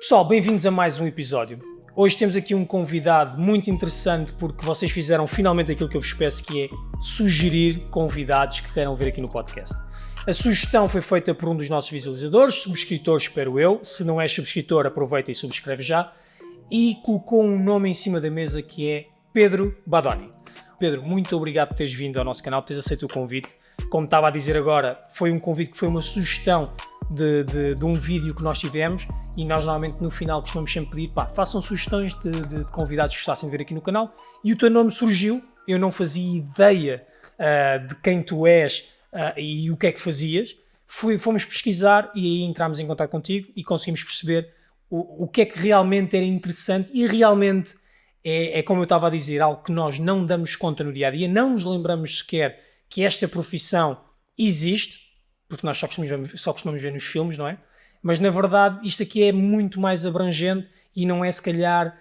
Pessoal, bem-vindos a mais um episódio. Hoje temos aqui um convidado muito interessante porque vocês fizeram finalmente aquilo que eu vos peço, que é sugerir convidados que queiram ver aqui no podcast. A sugestão foi feita por um dos nossos visualizadores, subscritor, espero eu. Se não és subscritor, aproveita e subscreve já. E colocou um nome em cima da mesa que é Pedro Badoni. Pedro, muito obrigado por teres vindo ao nosso canal, por teres aceito o convite. Como estava a dizer agora, foi um convite que foi uma sugestão de um vídeo que nós tivemos e nós normalmente no final costumamos sempre pedir, façam sugestões de convidados que gostassem de ver aqui no canal e o teu nome surgiu. Eu não fazia ideia de quem tu és e o que é que fazias. Fomos pesquisar e aí entramos em contato contigo e conseguimos perceber o que é que realmente era interessante e realmente é como eu estava a dizer, algo que nós não damos conta no dia-a-dia, não nos lembramos sequer que esta profissão existe, porque nós só costumamos ver nos filmes, não é? Mas na verdade isto aqui é muito mais abrangente e não é se calhar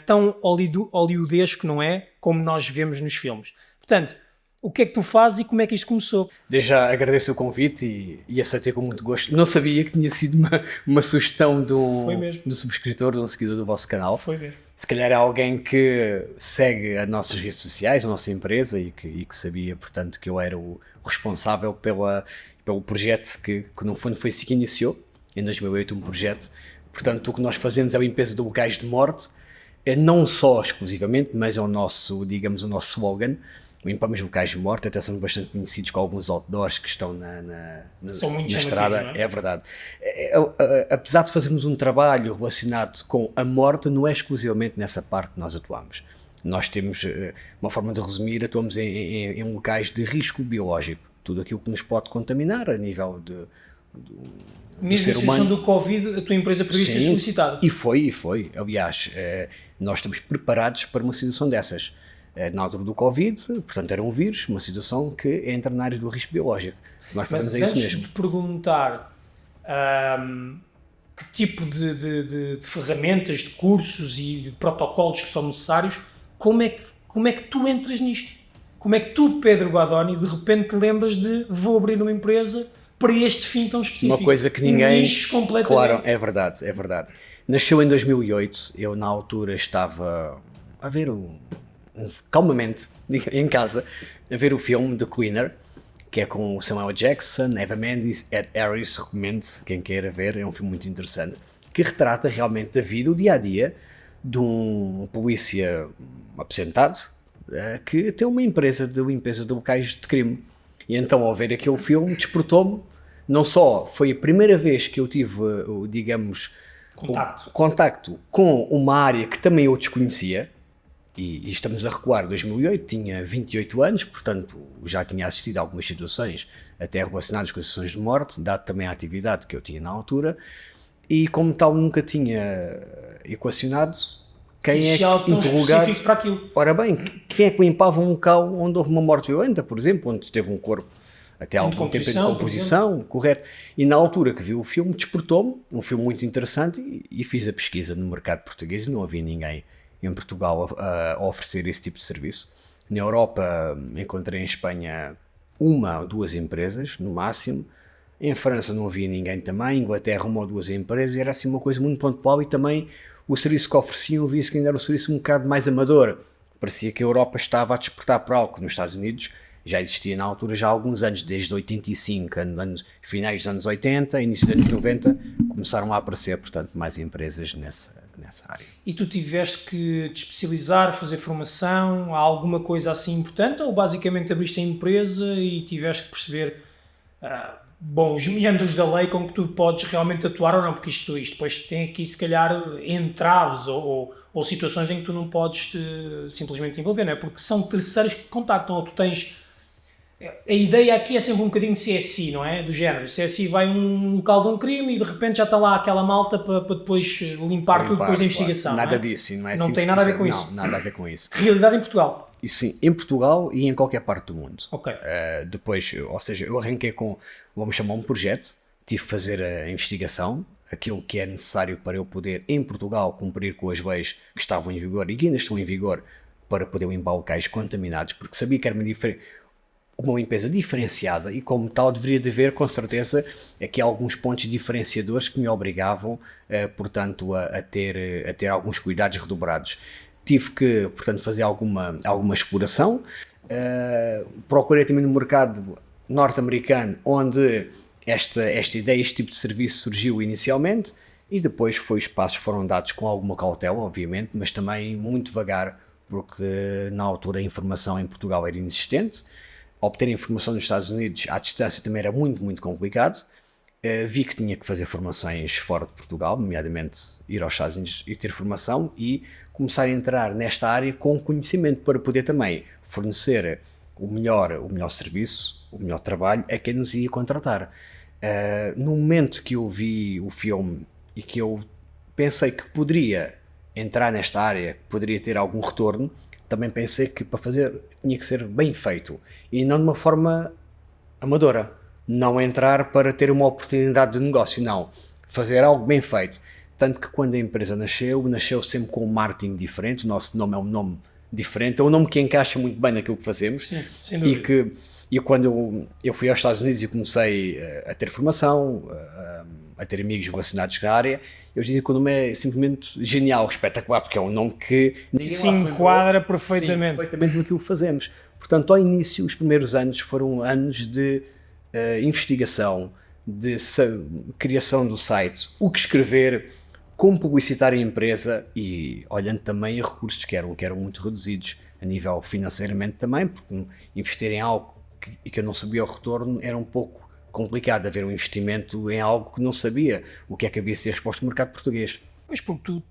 tão hollywoodesco, não é? Como nós vemos nos filmes. Portanto, o que é que tu fazes e como é que isto começou? Desde já agradeço o convite e aceitei com muito gosto. Não sabia que tinha sido uma sugestão do subscritor, de um seguidor do vosso canal. Foi mesmo. Se calhar é alguém que segue as nossas redes sociais, a nossa empresa e que sabia, portanto, que eu era o responsável pelo projeto que no fundo foi assim que iniciou, em 2008, um projeto. Portanto, o que nós fazemos é a limpeza de locais de morte, não só exclusivamente, mas é o nosso, digamos, o nosso slogan. Limpamos locais de morte, até somos bastante conhecidos com alguns outdoors que estão na estrada, não é? É verdade. Apesar de fazermos um trabalho relacionado com a morte, não é exclusivamente nessa parte que nós atuamos. Nós temos, uma forma de resumir, atuamos em locais de risco biológico. Tudo aquilo que nos pode contaminar a nível do mesmo ser a situação do Covid, a tua empresa poderia ser solicitada. E foi. Aliás, nós estamos preparados para uma situação dessas. Na altura do Covid, portanto era um vírus, uma situação que entra na área do risco biológico. Nós fazemos isso mesmo. Mas antes de perguntar que tipo de ferramentas, de cursos e de protocolos que são necessários, como é que tu entras nisto? Como é que tu, Pedro Badoni, de repente te lembras de vou abrir uma empresa para este fim tão específico? Uma coisa que ninguém... completamente. Claro, é verdade. Nasceu em 2008, eu na altura estava a ver calmamente em casa, a ver o filme The Cleaner, que é com o Samuel Jackson, Eva Mendes, Ed Harris. Recomendo quem queira ver, é um filme muito interessante, que retrata realmente da vida, o dia-a-dia de um polícia aposentado que tem uma empresa de limpeza de locais de crime. E então, ao ver aquele filme, despertou-me. Não só foi a primeira vez que eu tive, digamos, contacto com uma área que também eu desconhecia, e estamos a recuar, 2008, tinha 28 anos, portanto já tinha assistido a algumas situações até relacionadas com as situações de morte, dado também a atividade que eu tinha na altura, e como tal nunca tinha equacionado quem é que interrogar. Para aquilo. Ora bem, quem é que limpava um local onde houve uma morte violenta, por exemplo, onde teve um corpo até algum tempo em decomposição, correto? E na altura que vi o filme, despertou-me, um filme muito interessante, e fiz a pesquisa no mercado português e não havia ninguém em Portugal a oferecer esse tipo de serviço. Na Europa encontrei em Espanha uma ou duas empresas, no máximo. Em França não havia ninguém também, em Inglaterra uma ou duas empresas, e era assim uma coisa muito pontual, e também o serviço que ofereciam via-se que ainda era um serviço um bocado mais amador. Parecia que a Europa estava a despertar para algo que nos Estados Unidos já existia na altura já há alguns anos, desde 85, finais dos anos 80, início dos anos 90, começaram a aparecer, portanto, mais empresas nessa área. E tu tiveste que te especializar, fazer formação, há alguma coisa assim importante, ou basicamente abriste a empresa e tiveste que perceber os meandros da lei com que tu podes realmente atuar ou não, porque isto depois tem aqui se calhar entraves ou situações em que tu não podes simplesmente envolver, não é? Porque são terceiros que te contactam, ou tu tens... A ideia aqui é sempre um bocadinho CSI, não é? Do género. CSI vai a um local de um crime e de repente já está lá aquela malta para depois limpar tudo depois da investigação. Nada disso, não é? Não tem nada a ver com isso. Não, nada a ver com isso. Realidade em Portugal. E sim, em Portugal e em qualquer parte do mundo. Ok. Depois, ou seja, eu arranquei com, vamos chamar um projeto, tive que fazer a investigação, aquilo que é necessário para eu poder, em Portugal, cumprir com as leis que estavam em vigor e que ainda estão em vigor para poder limpar locais contaminados, porque sabia que era uma diferença. uma limpeza diferenciada e como tal deveria de haver com certeza aqui alguns pontos diferenciadores que me obrigavam, portanto, a ter alguns cuidados redobrados. Tive que, portanto, fazer alguma exploração, procurei também no mercado norte-americano onde esta ideia, este tipo de serviço surgiu inicialmente e depois os passos foram dados com alguma cautela, obviamente, mas também muito devagar, porque na altura a informação em Portugal era inexistente. Obter informação nos Estados Unidos à distância também era muito, muito complicado. Vi que tinha que fazer formações fora de Portugal, nomeadamente ir aos Estados Unidos e ter formação e começar a entrar nesta área com conhecimento para poder também fornecer o melhor serviço, o melhor trabalho a quem nos ia contratar. No momento que eu vi o filme e que eu pensei que poderia entrar nesta área, que poderia ter algum retorno, também pensei que para fazer tinha que ser bem feito e não de uma forma amadora. Não entrar para ter uma oportunidade de negócio, não. Fazer algo bem feito. Tanto que quando a empresa nasceu sempre com um marketing diferente, o nosso nome é um nome diferente, é um nome que encaixa muito bem naquilo que fazemos. Sim, sem dúvida. E quando eu fui aos Estados Unidos e comecei a ter formação, a ter amigos relacionados com a área, eu diria que o nome é simplesmente genial, espetacular, porque é um nome que se enquadra perfeitamente. Sim, perfeitamente naquilo que fazemos. Portanto, ao início, os primeiros anos foram anos de investigação, de criação do site, o que escrever, como publicitar a empresa e olhando também a recursos que eram muito reduzidos a nível financeiramente também, porque investir em algo que eu não sabia o retorno era um pouco complicado, haver um investimento em algo que não sabia o que é que havia de ser exposto no mercado português. Pois, porque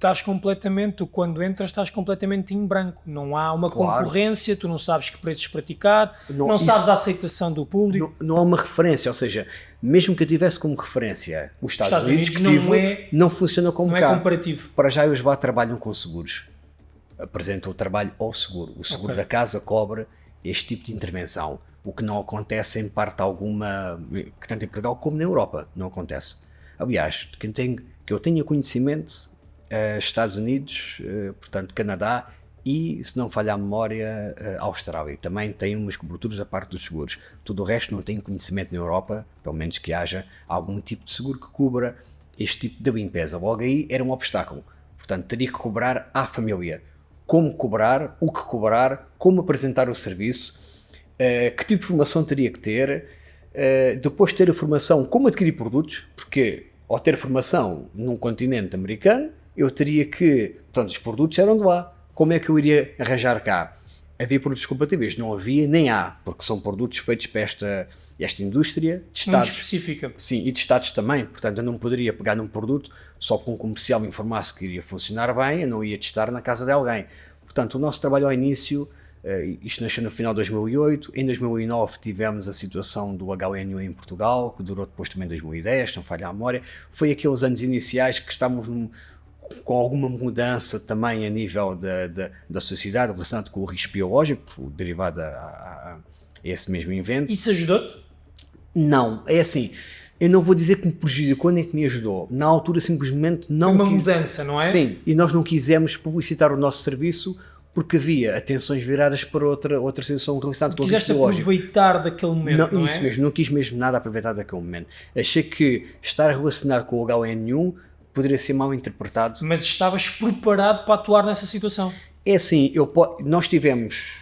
tu quando entras estás completamente em branco, não há uma concorrência, tu não sabes que preços praticar, não sabes a aceitação do público. Não há uma referência, ou seja, mesmo que eu tivesse como referência os Estados Unidos que não funciona como cá. Não é comparativo. Para já eles trabalham com seguros, apresentam o trabalho ao seguro, o seguro da casa cobre este tipo de intervenção, o que não acontece em parte alguma, tanto em Portugal como na Europa, não acontece. Aliás, que eu tenha conhecimento, Estados Unidos, portanto Canadá e, se não falhar a memória, Austrália. Também tem umas coberturas a parte dos seguros. Tudo o resto não tenho conhecimento na Europa, pelo menos que haja algum tipo de seguro que cubra este tipo de limpeza. Logo aí era um obstáculo. Portanto, teria que cobrar à família. Como cobrar, o que cobrar, como apresentar o serviço, que tipo de formação teria que ter, depois ter a formação como adquirir produtos, porque ao ter formação num continente americano, eu teria que, portanto, os produtos eram de lá, como é que eu iria arranjar cá? Havia produtos compatíveis? Não havia, nem há, porque são produtos feitos para esta indústria, testados. Muito específica. Sim, e testados também, portanto eu não poderia pegar num produto só porque um comercial me informasse que iria funcionar bem, eu não ia testar na casa de alguém. Portanto, o nosso trabalho ao início, isto nasceu no final de 2008, em 2009 tivemos a situação do H1N1 em Portugal, que durou depois também em 2010, não falha a memória, foi aqueles anos iniciais que estávamos com alguma mudança também a nível da sociedade relacionado com o risco biológico, derivado a esse mesmo evento. Isso ajudou-te? Não, é assim, eu não vou dizer que me prejudicou nem que me ajudou. Na altura simplesmente não... Foi uma mudança, não é? Sim, e nós não quisemos publicitar o nosso serviço porque havia atenções viradas para outra situação relacionada com o risco biológico. Quiseste aproveitar daquele momento, não isso é? mesmo, não quis mesmo nada aproveitar daquele momento. Achei que estar relacionado com o H1N1 poderia ser mal interpretado. Mas estavas preparado para atuar nessa situação? É assim, nós tivemos,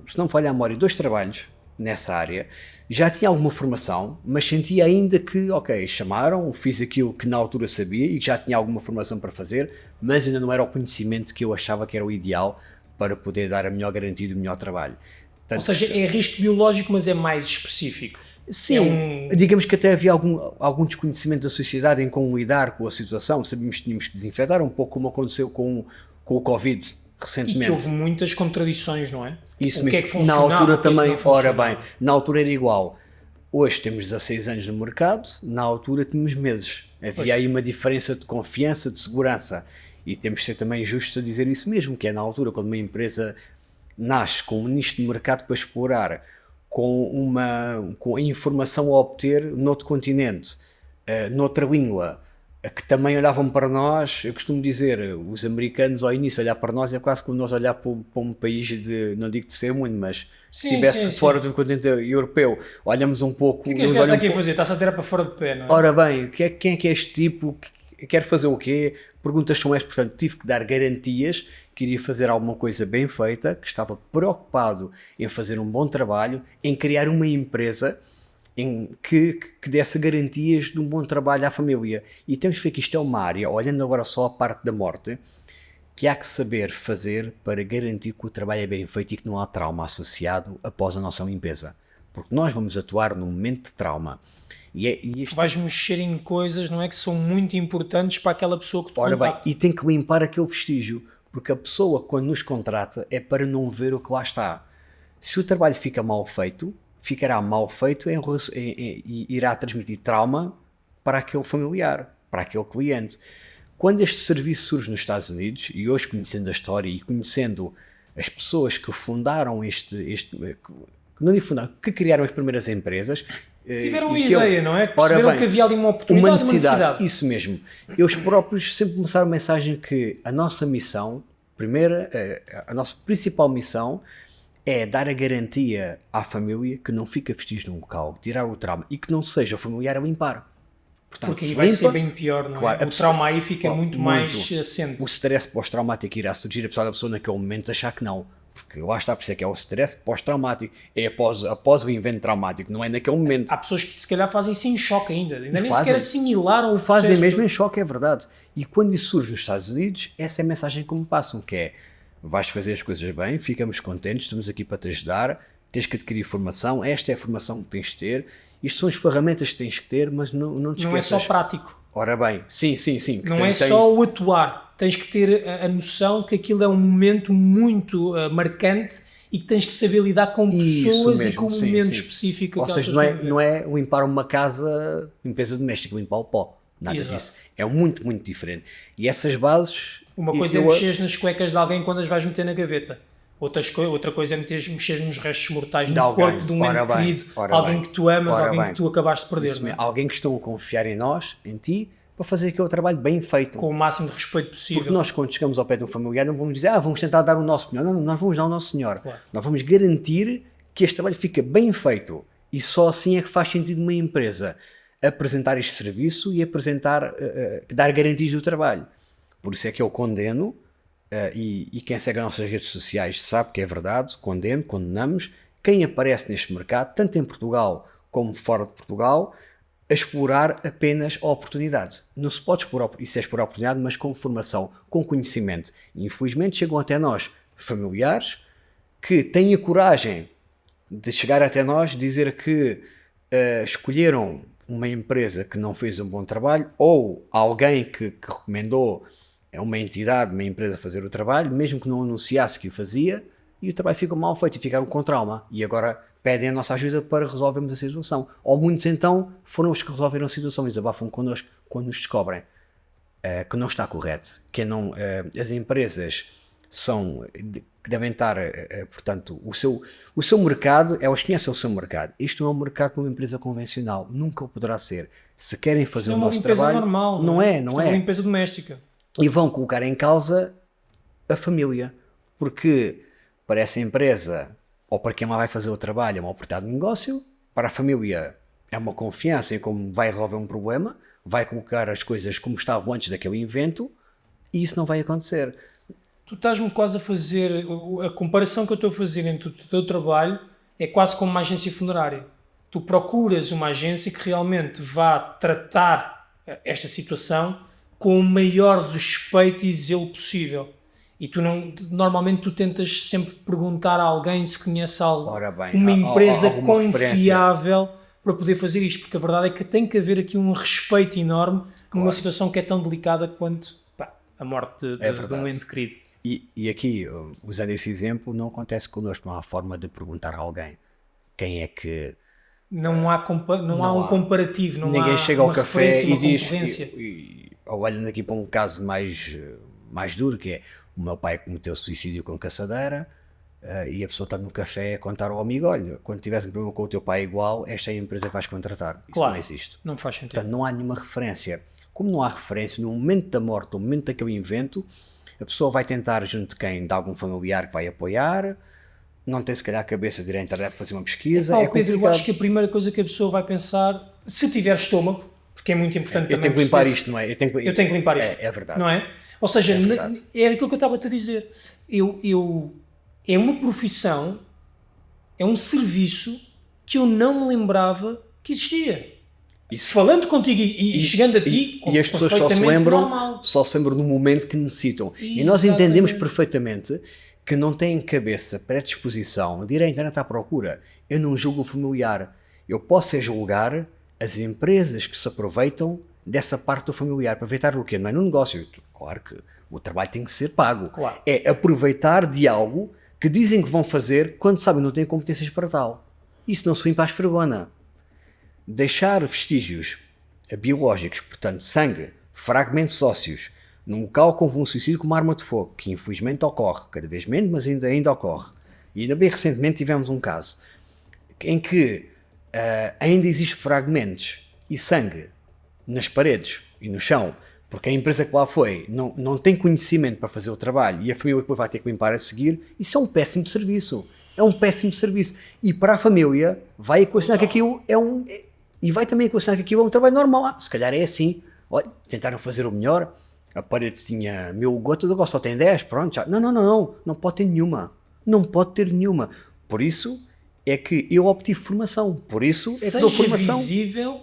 se não falha a memória, 2 trabalhos nessa área. Já tinha alguma formação, mas sentia ainda que, chamaram, fiz aquilo que na altura sabia e que já tinha alguma formação para fazer, mas ainda não era o conhecimento que eu achava que era o ideal para poder dar a melhor garantia do melhor trabalho. Ou seja, é risco biológico, mas é mais específico. Sim, digamos que até havia algum desconhecimento da sociedade em como lidar com a situação. Sabíamos que tínhamos que desinfetar, um pouco como aconteceu com o Covid recentemente. E que houve muitas contradições, não é? Isso o mesmo. Que é que funcionava, na altura também, ora bem, na altura era igual. Hoje temos 16 anos no mercado, na altura tínhamos meses. Havia aí uma diferença de confiança, de segurança. E temos de ser também justos a dizer isso mesmo, que é na altura quando uma empresa nasce com um nicho de mercado para explorar, com a informação a obter noutro continente, noutra língua, que também olhavam para nós. Eu costumo dizer, os americanos ao início olhar para nós é quase como nós olhar para um país de, não digo de ser muito, mas se estivesse fora do continente europeu, olhamos um pouco... O que é que este gajo está aqui a fazer? Está-se a tirar para fora de pé, não é? Ora bem, quem é que é este tipo? Quer fazer o quê? Perguntas são estas, portanto tive que dar garantias que iria fazer alguma coisa bem feita, que estava preocupado em fazer um bom trabalho, em criar uma empresa que desse garantias de um bom trabalho à família. E temos que ver que isto é uma área, olhando agora só a parte da morte, que há que saber fazer para garantir que o trabalho é bem feito e que não há trauma associado após a nossa limpeza. Porque nós vamos atuar num momento de trauma. Vais mexer em coisas, não é, que são muito importantes para aquela pessoa que te contacta. Bem, e tem que limpar aquele vestígio, porque a pessoa, quando nos contrata, é para não ver o que lá está. Se o trabalho fica mal feito, ficará mal feito e irá transmitir trauma para aquele familiar, para aquele cliente. Quando este serviço surge nos Estados Unidos, e hoje conhecendo a história e conhecendo as pessoas que fundaram que criaram as primeiras empresas, tiveram uma ideia, não é? Perceberam que havia ali uma oportunidade, uma necessidade. Isso mesmo. Eles próprios sempre começaram a mensagem que a nossa missão, a nossa principal missão é dar a garantia à família que não fica vestígio num local, tirar o trauma e que não seja o familiar a limpar. Portanto, porque aí vai ser bem pior, não é? Claro, o trauma aí fica muito mais assente. O stress pós-traumático irá surgir, apesar da pessoa naquele momento achar que não. Porque lá está, por isso é que é o stress pós-traumático, é após o evento traumático, não é naquele momento. Há pessoas que se calhar fazem isso em choque ainda nem sequer assimilaram o processo. Fazem mesmo em choque, é verdade. E quando isso surge nos Estados Unidos, essa é a mensagem que me passam, que é: vais fazer as coisas bem, ficamos contentes, estamos aqui para te ajudar, tens que adquirir formação, esta é a formação que tens de ter, isto são as ferramentas que tens que ter, mas não te esqueças. Não é só prático. Ora bem, sim. Não é só o atuar. Tens que ter a noção que aquilo é um momento muito marcante e que tens que saber lidar com pessoas e com um momento específico. Ou seja, não é limpar uma casa, limpeza doméstica, limpar o pó. Nada disso. É muito, muito diferente. E essas bases... Uma coisa é mexer nas cuecas de alguém quando as vais meter na gaveta. Outra coisa é mexer nos restos mortais no corpo de um ente querido, alguém que tu amas, alguém que tu acabaste de perder. Não é? Alguém que estão a confiar em nós, em ti, para fazer aquele trabalho bem feito. Com o máximo de respeito possível. Porque nós, quando chegamos ao pé de um familiar, não vamos dizer, vamos tentar dar o nosso melhor. Não, nós vamos dar o nosso melhor. Claro. Nós vamos garantir que este trabalho fica bem feito. E só assim é que faz sentido uma empresa apresentar este serviço e dar garantias do trabalho. Por isso é que eu condeno, e quem segue as nossas redes sociais sabe que é verdade, condenamos quem aparece neste mercado, tanto em Portugal como fora de Portugal, a explorar apenas a oportunidade. Não se pode explorar a oportunidade, mas com formação, com conhecimento. E, infelizmente chegam até nós familiares que têm a coragem de chegar até nós, dizer que escolheram uma empresa que não fez um bom trabalho, ou alguém que recomendou uma entidade, uma empresa a fazer o trabalho, mesmo que não anunciasse que o fazia, e o trabalho ficou mal feito e ficaram com trauma. E agora pedem a nossa ajuda para resolvermos a situação. Ou muitos então foram os que resolveram a situação e desabafam connosco quando nos descobrem que não está correto. As empresas que devem estar, portanto, o seu mercado, elas conhecem o seu mercado. Isto não é um mercado como uma empresa convencional, nunca o poderá ser. Se querem fazer o nosso trabalho, normal, não é. É uma limpeza doméstica. E vão colocar em causa a família, porque para essa empresa, ou para quem lá vai fazer o trabalho, é uma oportunidade de negócio, para a família é uma confiança em como vai resolver um problema, vai colocar as coisas como estavam antes daquele evento, e isso não vai acontecer. Tu estás-me quase a fazer, a comparação que eu estou a fazer entre o teu trabalho é quase como uma agência funerária. Tu procuras uma agência que realmente vá tratar esta situação com o maior respeito e zelo possível. E normalmente tu tentas sempre perguntar a alguém se conhece algo, uma empresa confiável para poder fazer isto, porque a verdade é que tem que haver aqui um respeito enorme numa situação que é tão delicada quanto a morte de um ente querido. E aqui, usando esse exemplo, não acontece connosco, não há forma de perguntar a alguém quem é que... Não há um comparativo, ninguém chega ao café e diz... Olhando aqui para um caso mais duro, que é o meu pai cometeu suicídio com caçadeira, e a pessoa está no café a contar ao amigo: olha, quando tiveres um problema com o teu pai igual, esta é a empresa que vais contratar. Isso não existe. Não faz sentido. Portanto, não há nenhuma referência. como não há referência, no momento da morte, no momento daquele evento, a pessoa vai tentar junto de quem? De algum familiar que vai apoiar, não tem se calhar a cabeça de ir à internet fazer uma pesquisa. Pedro, eu acho que a primeira coisa que a pessoa vai pensar, se tiver estômago, porque é muito importante também... Eu tenho que limpar isto, não é? Eu tenho que limpar isto. É verdade. Não é? Ou seja, era aquilo que eu estava-te a dizer. É uma profissão, é um serviço que eu não me lembrava que existia. Isso. Falando contigo e chegando a ti, e as pessoas só se lembram no momento que necessitam. Exatamente. E nós entendemos perfeitamente que não têm cabeça, predisposição de ir à internet à procura. Eu não julgo o familiar. Eu posso julgar as empresas que se aproveitam dessa parte do familiar. Aproveitar o quê? Não é no negócio. Claro que o trabalho tem que ser pago. Claro. É aproveitar de algo que dizem que vão fazer quando sabem que não têm competências para tal. Isso não se limpa à esfregona. Deixar vestígios biológicos, portanto sangue, fragmentos ósseos, num local com um suicídio com uma arma de fogo, que infelizmente ocorre, cada vez menos, mas ainda ocorre. E ainda bem recentemente tivemos um caso em que ainda existem fragmentos e sangue nas paredes e no chão, porque a empresa que lá foi não tem conhecimento para fazer o trabalho e a família depois vai ter que limpar a seguir. Isso é um péssimo serviço. É um péssimo serviço. E para a família vai equacionar que aquilo e vai também equacionar que aquilo é um trabalho normal. Se calhar é assim. Olha, tentaram fazer o melhor. A parede tinha 1000 gotas, agora só tem 10. Pronto, já. Não pode ter nenhuma. Não pode ter nenhuma. Por isso é que eu obtive formação. Por isso é que dou formação. Seja visível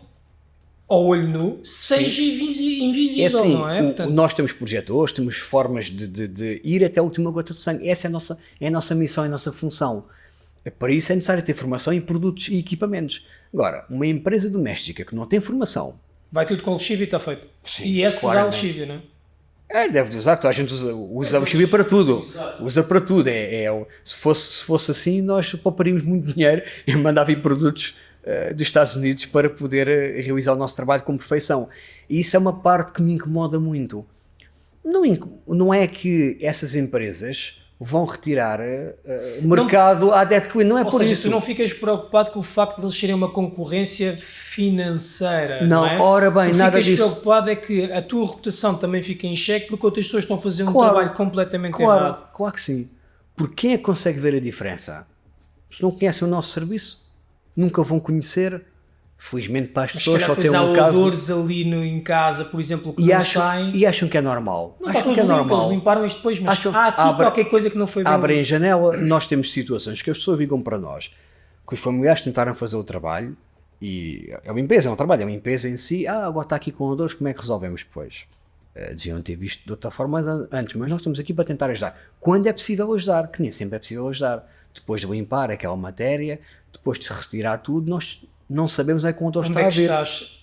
ao olho nu, seja invisível, é assim, não é? Portanto, nós temos projetores, temos formas de ir até a última gota de sangue. Essa é a nossa missão, é a nossa função. Para isso é necessário ter formação em produtos e equipamentos. Agora, uma empresa doméstica que não tem formação... Vai tudo com lexívia e está feito. Sim, e essa dá lexívia, não é? Deve de usar, a gente usa lexívia para tudo. Exato. Usa para tudo. Se fosse assim, nós pouparíamos muito dinheiro e mandava ir produtos dos Estados Unidos para poder realizar o nosso trabalho com perfeição. E isso é uma parte que me incomoda muito. Não é que essas empresas vão retirar mercado à Dead Queen, não é por isso. Ou seja, tu não ficas preocupado com o facto de eles serem uma concorrência financeira, não é? Ora bem, nada disso. Tu ficas preocupado é que a tua reputação também fica em xeque porque outras pessoas estão a fazer um trabalho completamente errado. Claro que sim. Porque quem é que consegue ver a diferença? Se não conhecem o nosso serviço, nunca vão conhecer. Felizmente para as pessoas só tem um caso. Há odores ali em casa, por exemplo, que não saem. E acham que é normal. Não, acham que é normal. Eles limparam isto depois, mas há aqui qualquer coisa que não foi bem. Abrem a janela, nós temos situações que as pessoas ligam para nós, que os familiares tentaram fazer o trabalho, e é uma limpeza, é um trabalho, é uma limpeza em si. Agora está aqui com odores, como é que resolvemos depois? Deviam ter visto de outra forma antes, mas nós estamos aqui para tentar ajudar. Quando é possível ajudar, que nem sempre é possível ajudar. Depois de limpar aquela matéria, depois de se retirar tudo, nós não sabemos com o odor está a ver.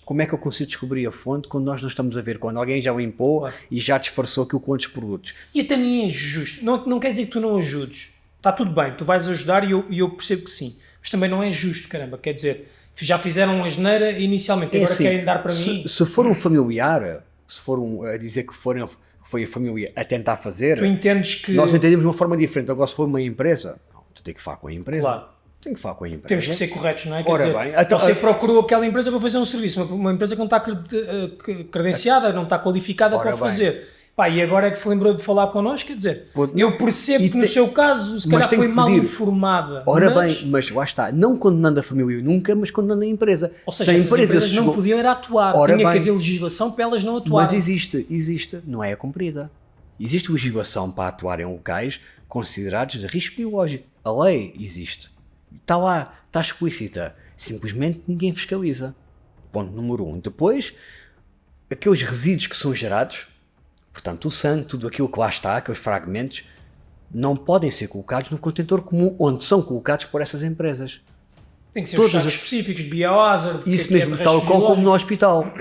Como é que eu consigo descobrir a fonte quando nós não estamos a ver? Quando alguém já limpou e já disfarçou aquilo com outros produtos. E até nem é justo. Não quer dizer que tu não ajudes. Está tudo bem, tu vais ajudar e eu percebo que sim. Mas também não é justo, caramba. Quer dizer, já fizeram uma asneira inicialmente, agora assim, querem dar para mim. Se for um familiar, se for a dizer que foi a família a tentar fazer, tu entendes que... Nós entendemos de uma forma diferente. Agora, se for uma empresa, tu tens que falar com a empresa. Claro. Tem que falar com a empresa. Temos que ser corretos, não é? Quer Ora dizer, bem, então, você procurou aquela empresa para fazer um serviço, uma empresa que não está credenciada, não está qualificada para fazer. Pá, e agora é que se lembrou de falar connosco, quer dizer, eu percebo que no seu caso se calhar foi mal informada. Ora bem, mas lá está, não condenando a família nunca, mas condenando a empresa. Ou seja, essas empresas não podiam ir atuar, tinha que haver legislação para elas não atuarem. Mas existe, não é cumprida. Existe legislação para atuar em locais considerados de risco biológico. A lei existe. Está lá, está explícita. Simplesmente ninguém fiscaliza. Ponto número 1. Depois, aqueles resíduos que são gerados, portanto, o sangue, tudo aquilo que lá está, aqueles fragmentos, não podem ser colocados no contentor comum, onde são colocados por essas empresas. Tem que ser os sacos específicos de biohazard. Isso mesmo, tal como no hospital.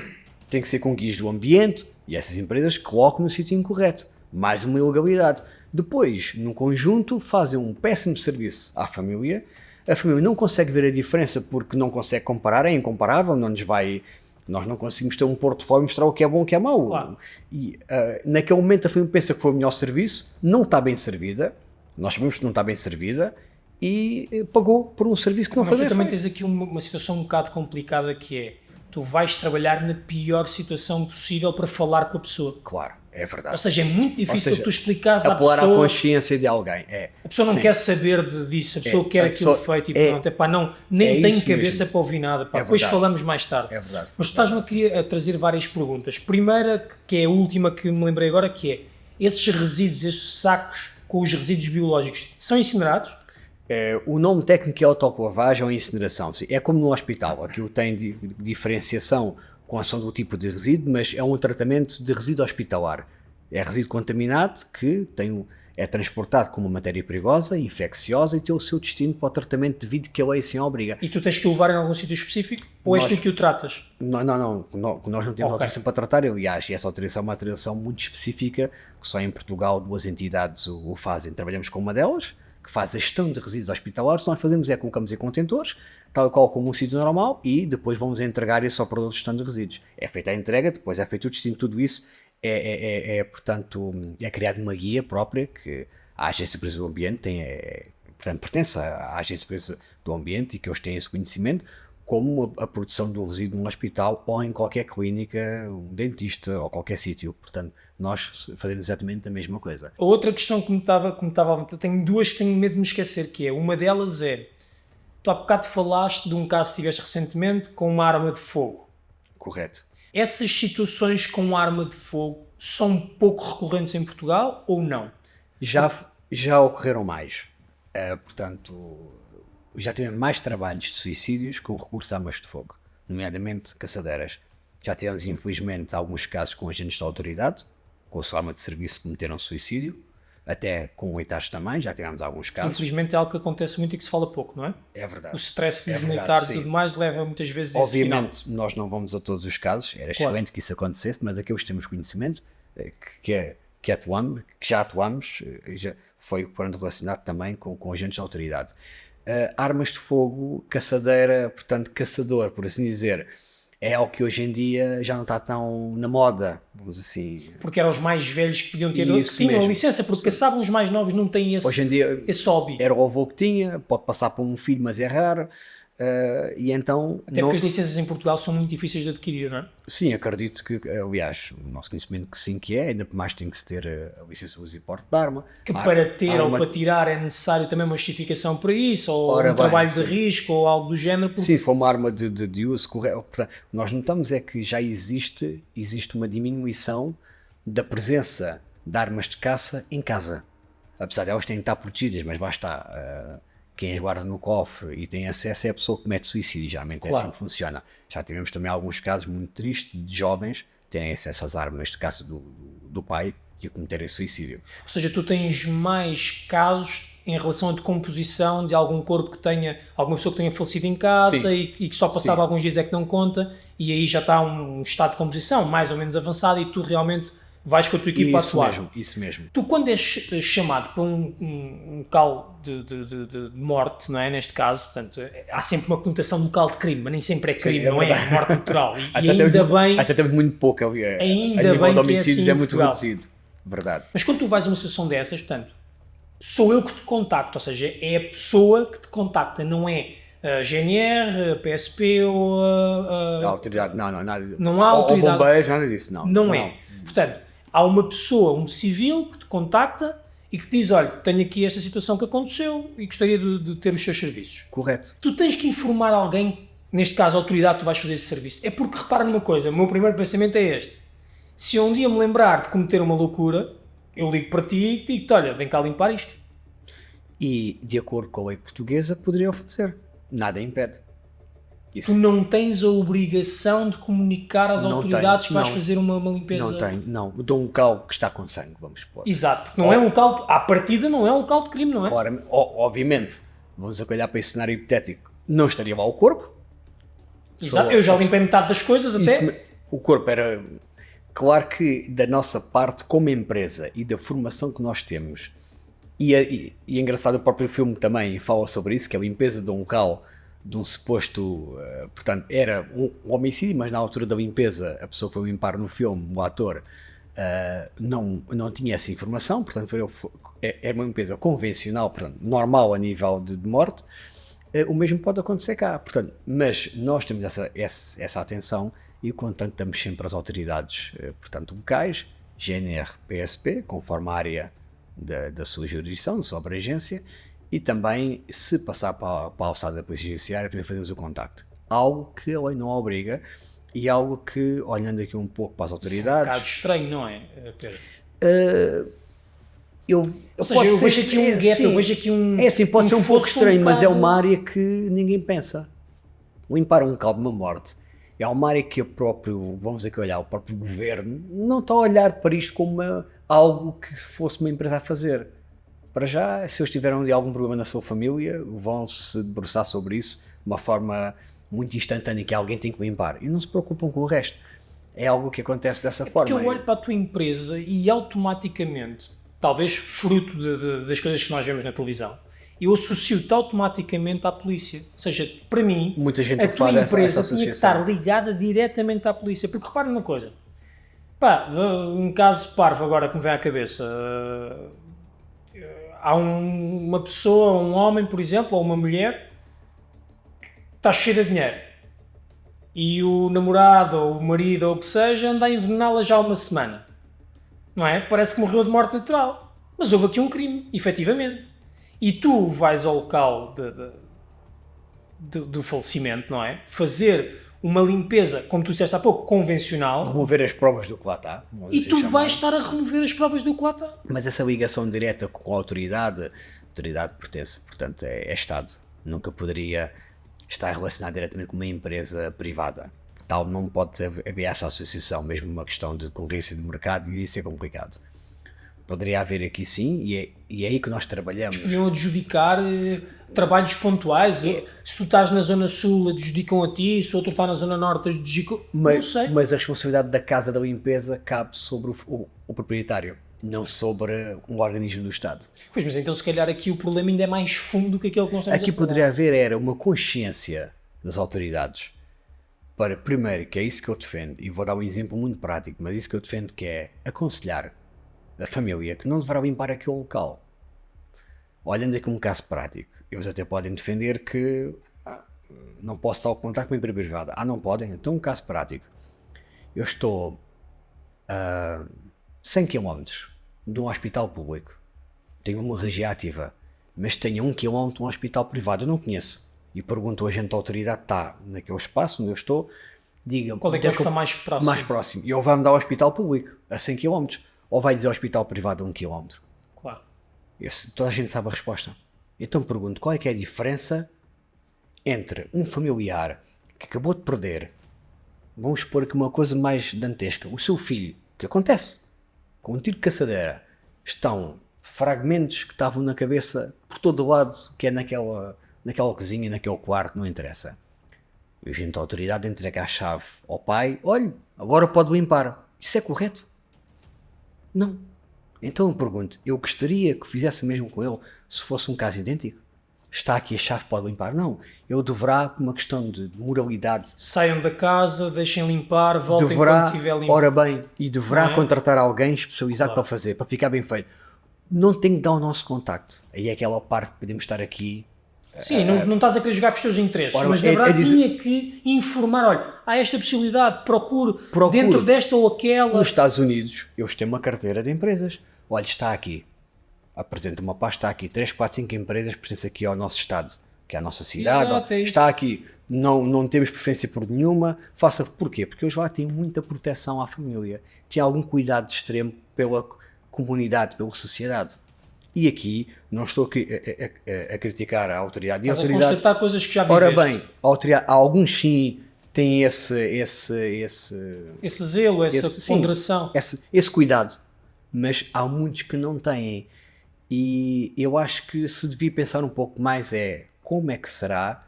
Tem que ser com guias do ambiente e essas empresas colocam no sítio incorreto. Mais uma ilegalidade. Depois, no conjunto, fazem um péssimo serviço à família. A família não consegue ver a diferença porque não consegue comparar, é incomparável, nós não conseguimos ter um portfólio e mostrar o que é bom e o que é mau. Claro. E naquele momento a família pensa que foi o melhor serviço, não está bem servida, nós sabemos que não está bem servida e pagou por um serviço que não foi bem feito. Mas tu também tens aqui uma situação um bocado complicada que é, tu vais trabalhar na pior situação possível para falar com a pessoa. Claro, é verdade. Ou seja, é muito difícil tu explicares à apelar pessoa... à consciência de alguém. A pessoa não quer saber disso, a pessoa quer aquilo feito e pronto. Epá, não, nem tem cabeça para ouvir nada. Pá. Depois falamos mais tarde. É verdade. Mas tu estás-me a trazer várias perguntas. Primeira, que é a última que me lembrei agora, que é, esses resíduos, esses sacos com os resíduos biológicos, são incinerados? O nome técnico é autoclavagem ou incineração. É como no hospital, aquilo tem diferenciação com a ação do tipo de resíduo, mas é um tratamento de resíduo hospitalar. É resíduo contaminado que é transportado como uma matéria perigosa, infecciosa e tem o seu destino para o tratamento devido que a lei assim obriga. E tu tens que o levar em algum sítio específico? Ou és tu que o tratas? Não, nós não temos autorização para tratar, aliás, e essa autorização é uma autorização muito específica, que só em Portugal 2 entidades o fazem. Trabalhamos com uma delas, que faz a gestão de resíduos hospitalares. O que nós fazemos é colocamos em contentores, tal e qual como um sítio normal, e depois vamos entregar isso ao produto de gestão de resíduos. É feita a entrega, depois é feito o destino, tudo isso portanto, é criado uma guia própria que a Agência Portuguesa do Ambiente portanto, pertence à Agência Portuguesa do Ambiente e que eles têm esse conhecimento, como a produção de um resíduo num hospital ou em qualquer clínica, um dentista ou qualquer sítio. Portanto, nós fazemos exatamente a mesma coisa. A outra questão que me estava tenho duas que tenho medo de me esquecer, que é, uma delas é, tu há bocado falaste de um caso que tiveste recentemente com uma arma de fogo. Correto. Essas situações com arma de fogo são pouco recorrentes em Portugal ou não? Já ocorreram mais. Portanto, já tivemos mais trabalhos de suicídios com recurso a armas de fogo, nomeadamente caçadeiras. Já tivemos, infelizmente, alguns casos com agentes da autoridade, com a sua arma de serviço que cometeram suicídio, até com militares também, já tivemos alguns casos. Infelizmente é algo que acontece muito e que se fala pouco, não é? É verdade. O stress dos militares e tudo mais leva muitas vezes a esse final. Obviamente, nós não vamos a todos os casos, era excelente que isso acontecesse, mas aqueles que temos conhecimento, que já atuamos, já foi relacionado também com agentes de autoridade. Armas de fogo, caçadeira, portanto caçador, por assim dizer, é algo que hoje em dia já não está tão na moda, vamos assim. Porque eram os mais velhos que podiam ter, que tinham licença, porque caçavam, os mais novos não têm hoje em dia, esse hobby. Era o avô que tinha, pode passar para um filho, mas é raro. E então, até porque as licenças em Portugal são muito difíceis de adquirir, não é? Sim, acredito que, aliás, o nosso conhecimento que sim que é, ainda mais tem que se ter a licença de uso e porte de arma. Que para ter ou para tirar é necessário também uma justificação para isso, ou trabalho de risco, ou algo do género. Porque... Sim, se for uma arma de uso correto. Nós notamos é que já existe uma diminuição da presença de armas de caça em casa. Apesar de elas terem de estar protegidas, mas basta... quem as guarda no cofre e tem acesso é a pessoa que comete suicídio, geralmente é assim que funciona. Já tivemos também alguns casos muito tristes de jovens terem acesso às armas de caça do pai e cometerem suicídio. Ou seja, tu tens mais casos em relação à decomposição de algum corpo que tenha, alguma pessoa que tenha falecido em casa e que só passado alguns dias é que não conta, e aí já está um estado de composição mais ou menos avançado e tu realmente vais com a tua equipa a atuar. Isso mesmo. Tu, quando és chamado para um local de morte, não é? Neste caso, portanto, há sempre uma conotação de local de crime, mas nem sempre é crime, não é? É morte natural. E até temos muito pouco. Ainda bem que homicídios é muito reduzido. Verdade. Mas quando tu vais a uma situação dessas, portanto, sou eu que te contacto, ou seja, é a pessoa que te contacta, não é a GNR, a PSP ou a autoridade. Não, nada disso. Não há autoridade. Ou bombeiros, nada disso, não. É. Portanto, há uma pessoa, um civil, que te contacta e que te diz, olha, tenho aqui esta situação que aconteceu e gostaria de ter os seus serviços. Correto. Tu tens que informar alguém, neste caso a autoridade, que tu vais fazer esse serviço. É porque, repara numa coisa, o meu primeiro pensamento é este. Se eu um dia me lembrar de cometer uma loucura, eu ligo para ti e digo-te, olha, vem cá limpar isto. E, de acordo com a lei portuguesa, poderiam fazer. Nada impede. Isso. Tu não tens a obrigação de comunicar às autoridades que vais fazer uma limpeza? Não. De um local que está com sangue, vamos supor. Exato, porque não é um local, à partida não é um local de crime, não é? Claro, obviamente, vamos olhar para esse cenário hipotético, não estaria lá o corpo. Exato, eu já limpei metade das coisas até. O corpo era... Claro que da nossa parte, como empresa e da formação que nós temos, e é engraçado, o próprio filme também fala sobre isso, que é a limpeza de um local, de um suposto, portanto, era um homicídio, mas na altura da limpeza, a pessoa que foi limpar no filme, o ator, não tinha essa informação, portanto, era uma limpeza convencional, portanto, normal a nível de morte, o mesmo pode acontecer cá. Portanto, mas nós temos essa atenção e contactamos sempre as autoridades, portanto, locais, GNR, PSP, conforme a área da sua jurisdição, da sua abrangência, e também, se passar para a alçada da Polícia Judiciária, também fazemos o contacto. Algo que a lei não obriga e algo que, olhando aqui um pouco para as autoridades... É um bocado estranho, não é, Pedro? Eu vejo aqui um gap, eu vejo aqui um... É assim, pode ser um pouco estranho, mas é bocado... uma área que ninguém pensa. Limpar um local de uma morte é uma área que vamos aqui olhar, o próprio governo não está a olhar para isto como algo que fosse uma empresa a fazer. Para já, se eles tiverem algum problema na sua família, vão se debruçar sobre isso de uma forma muito instantânea, que alguém tem que limpar. E não se preocupam com o resto. É algo que acontece dessa forma. Porque eu olho para a tua empresa e automaticamente, talvez fruto das coisas que nós vemos na televisão, eu associo-te automaticamente à polícia. Ou seja, para mim, muita gente a tua empresa essa tinha que estar ligada diretamente à polícia. Porque repara numa coisa. Pá, um caso parvo agora que me vem à cabeça. Há uma pessoa, um homem, por exemplo, ou uma mulher que está cheia de dinheiro. E o namorado, ou o marido, ou o que seja, anda a envenená-la já há uma semana. Não é? Parece que morreu de morte natural. Mas houve aqui um crime, efetivamente. E tu vais ao local do falecimento, não é? Fazer uma limpeza, como tu disseste há pouco, convencional. Remover as provas do que lá está. E tu vais estar a remover as provas do que lá está. Mas essa ligação direta com a autoridade pertence, portanto, é Estado. Nunca poderia estar relacionado diretamente com uma empresa privada. Tal não pode haver essa associação, mesmo uma questão de concorrência de mercado, iria ser complicado. Poderia haver aqui sim, e é aí que nós trabalhamos. Podiam adjudicar trabalhos pontuais. Se tu estás na Zona Sul, adjudicam a ti, se o outro está na Zona Norte, adjudicam. Não sei. Mas a responsabilidade da casa da limpeza cabe sobre o proprietário, não sobre um organismo do Estado. Pois, mas então se calhar aqui o problema ainda é mais fundo do que aquele que nós estamos aqui a falar. Poderia haver uma consciência das autoridades para, primeiro, que é isso que eu defendo, e vou dar um exemplo muito prático, mas isso que eu defendo, que é aconselhar a família que não deverá limpar aquele local. Olhando aqui um caso prático, eles até podem defender que não posso estar a contar com uma empresa privada. Não podem? Então um caso prático. Eu estou a 100 km de um hospital público, tenho uma hemorragia ativa, mas tenho a 1 km de um hospital privado, eu não conheço. E pergunto ao agente da autoridade, está naquele espaço onde eu estou, diga-me... Qual é que é o que está mais próximo? Mais próximo. E ele vai-me dar ao hospital público, a 100 km, ou vai dizer ao hospital privado a 1 km. Claro. Toda a gente sabe a resposta. Então pergunto, qual é que é a diferença entre um familiar que acabou de perder, vamos supor que uma coisa mais dantesca, o seu filho, que acontece, com um tiro de caçadeira, estão fragmentos que estavam na cabeça por todo o lado, que é naquela cozinha, naquele quarto, não interessa. E o agente da autoridade entrega a chave ao pai, olha, agora pode limpar. Isso é correto? Não. Então eu pergunto, eu gostaria que fizesse o mesmo com ele se fosse um caso idêntico? Está aqui a chave, pode limpar? Não. Eu deverá, por uma questão de moralidade... Saiam da casa, deixem limpar, voltem quando tiver limpo. Ora bem, e deverá contratar alguém especializado para fazer, para ficar bem feito. Não tem que dar o nosso contacto. Aí é aquela parte que podemos estar aqui... Sim, não estás a querer jogar com os teus interesses, mas na verdade tinha que informar, olha, há esta possibilidade, procure dentro desta ou aquela... Nos Estados Unidos, eles têm uma carteira de empresas. Olha, está aqui, apresenta uma pasta, está aqui, 3, 4, 5 empresas pertencem aqui ao nosso estado, que é a nossa cidade. Exato, está aqui, não temos preferência por nenhuma, faça, porquê? Porque eles lá têm muita proteção à família, têm algum cuidado extremo pela comunidade, pela sociedade. E aqui, não estou aqui a criticar a autoridade. Estás a constatar coisas que já viveste. Ora bem, alguns sim têm esse zelo, essa ponderação. Esse cuidado. Mas há muitos que não têm. E eu acho que se devia pensar um pouco mais como é que será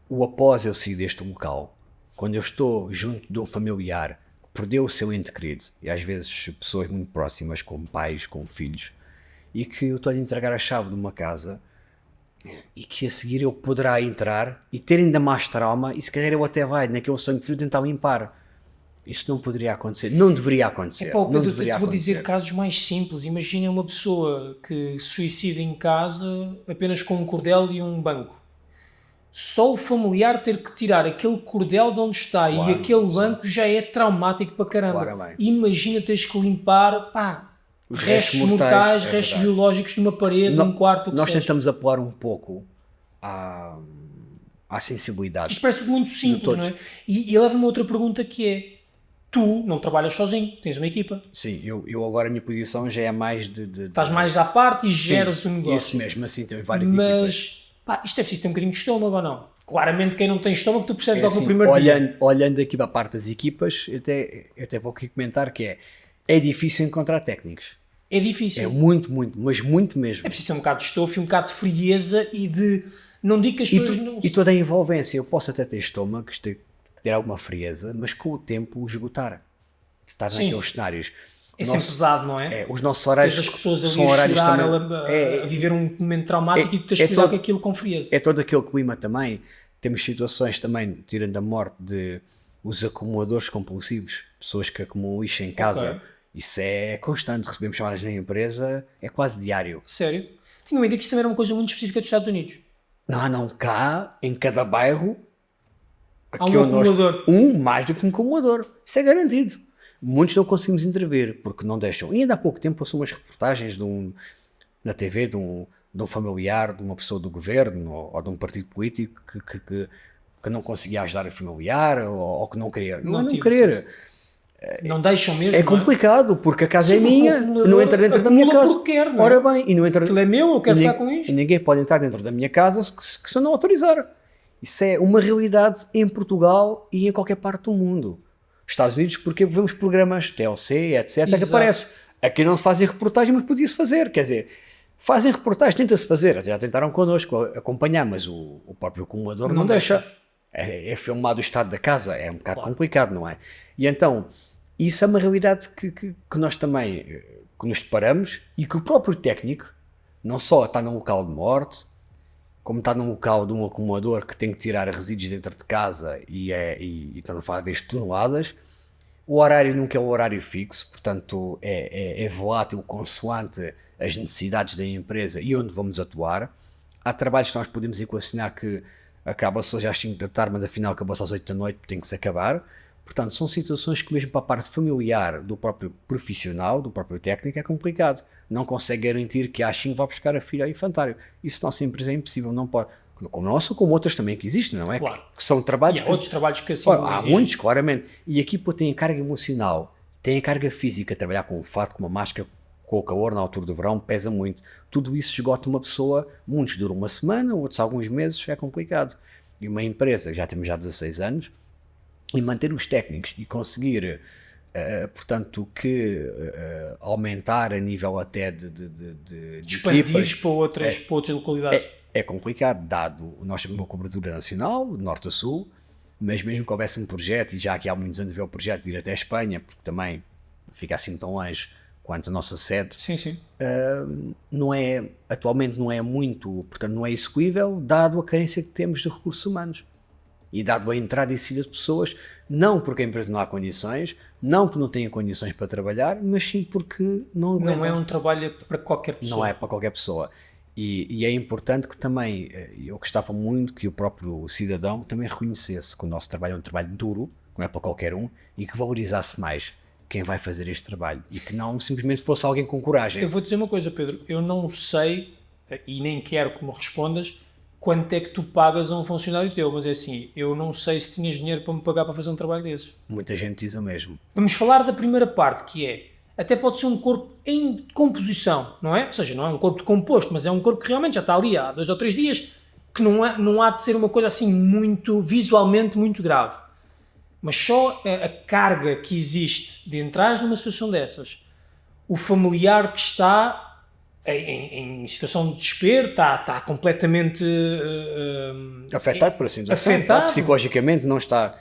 o após eu sair deste local, quando eu estou junto de um familiar que perdeu o seu ente querido, e às vezes pessoas muito próximas, como pais, como filhos, e que eu estou a entregar a chave de uma casa e que a seguir eu poderá entrar e ter ainda mais trauma e se calhar eu até vai naquele sangue frio tentar limpar. Isso não poderia acontecer, não deveria acontecer. Pedro, eu te vou dizer casos mais simples. Imagina uma pessoa que se suicida em casa apenas com um cordel e um banco. Só o familiar ter que tirar aquele cordel de onde está Claro, e aquele sim. banco já é traumático para caramba. Claro, bem. Imagina teres que limpar, Os restos restos mortais, mortais, é restos verdade. biológicos de uma parede, de um quarto, o que Nós seja. tentamos apelar um pouco à sensibilidade. Isto parece muito simples, todos. não é? E leva-me a outra pergunta que é: tu não trabalhas sozinho, tens uma equipa. Sim, eu agora a minha posição já é mais de Estás mais à parte e Sim, geras o negócio. Isso mesmo, assim, tem várias equipas. Mas, isto é preciso ter um bocadinho de estômago ou não? Claramente quem não tem estômago, tu percebes É logo no assim, primeiro dia. olhando aqui para a parte das equipas, eu até vou aqui comentar que é difícil encontrar técnicos. É difícil. É muito, mas muito mesmo. É preciso ter um bocado de estofo e um bocado de frieza e de... Não digo que as pessoas não... E toda a envolvência, eu posso até ter estômago, ter alguma frieza, mas com o tempo esgotar. De estar Sim. naqueles cenários. É sempre pesado, não é? Os nossos horários Tens as pessoas ali são a horários chorar, também. a viver um momento traumático e tu tens que lidar com aquilo com frieza. É todo aquele clima também. Temos situações também, tirando a morte, de os acumuladores compulsivos, pessoas que acumulam lixo em casa. Ok. Isso é constante, recebemos chamadas na empresa, é quase diário. Sério? Tinha uma ideia que isso também era uma coisa muito específica dos Estados Unidos. Não, cá, em cada bairro, Há um acumulador. Mais do que um acumulador. Isso é garantido. Muitos não conseguimos intervir, porque não deixam. E ainda há pouco tempo passou umas reportagens na TV de um familiar, de uma pessoa do governo ou de um partido político que não conseguia ajudar a familiar ou que não queria. Não tive querer. certeza. Não deixam mesmo, É não complicado, porque a casa Sim, é minha, porque o acumulador não entra dentro da minha acumula casa. porque quer, não é? Ora bem, e não entra. Aquilo é meu, eu quero e ficar com isto. E ninguém pode entrar dentro da minha casa se eu não autorizar. Isso é uma realidade em Portugal e em qualquer parte do mundo. Estados Unidos, porque vemos programas TLC, etc, que Exato. aparece. Aqui não se fazem reportagens, mas podia-se fazer. Quer dizer, fazem reportagens, tenta-se fazer. Já tentaram connosco acompanhar, mas o próprio acumulador não deixa. É filmado o estado da casa, é um bocado complicado, não é? E então, isso é uma realidade que nós também que nos deparamos e que o próprio técnico não só está num local de morte, como está num local de um acumulador que tem que tirar resíduos dentro de casa e estão a falar de toneladas. O horário nunca é um horário fixo, portanto é volátil consoante as necessidades da empresa e onde vamos atuar. Há trabalhos que nós podemos equacionar que acaba-se hoje às 5 da tarde, mas afinal acabou-se às 8 da noite, tem que se acabar. Portanto, são situações que mesmo para a parte familiar do próprio profissional, do próprio técnico, é complicado. Não consegue garantir que às 5 vai buscar a filha ao infantário. Isso na nossa empresa é impossível, não pode. Como nossa, como outras também que existem, não é? Claro. Que são trabalhos... E há outros trabalhos que assim Há muitos, claramente. E aqui tem a carga emocional, tem a carga física, trabalhar com um fato, com uma máscara, com o calor na altura do verão, pesa muito. Tudo isso esgota uma pessoa, muitos duram uma semana, outros alguns meses, é complicado. E uma empresa, já temos já 16 anos, e manter os técnicos e conseguir, portanto, aumentar a nível até de expandir para outras localidades. É complicado, dado nós temos uma cobertura nacional, de norte a sul, mas mesmo que houvesse um projeto, e já aqui há muitos anos havia o projeto de ir até a Espanha, porque também fica assim tão longe quanto a nossa sede, Sim. Atualmente não é muito, portanto não é execuível, dado a carência que temos de recursos humanos. E dado a entrada e saída de pessoas, não porque a empresa não há condições, não porque não tenha condições para trabalhar, mas sim porque não aguentam. Não é um trabalho para qualquer pessoa. Não é para qualquer pessoa. E é importante que também, eu gostava muito que o próprio cidadão também reconhecesse que o nosso trabalho é um trabalho duro, não é para qualquer um, e que valorizasse mais quem vai fazer este trabalho. E que não simplesmente fosse alguém com coragem. Eu vou dizer uma coisa, Pedro, eu não sei, e nem quero que me respondas, quanto é que tu pagas a um funcionário teu, mas é assim, eu não sei se tinhas dinheiro para me pagar para fazer um trabalho desses. Muita gente diz o mesmo. Vamos falar da primeira parte, que é, até pode ser um corpo em composição, não é? Ou seja, não é um corpo decomposto, mas é um corpo que realmente já está ali há 2 ou 3 dias, que não há de ser uma coisa assim muito, visualmente muito grave. Mas só a carga que existe de entrar numa situação dessas, o familiar que está em situação de desespero, está completamente afetado, por assim dizer. Afetado. Psicologicamente não está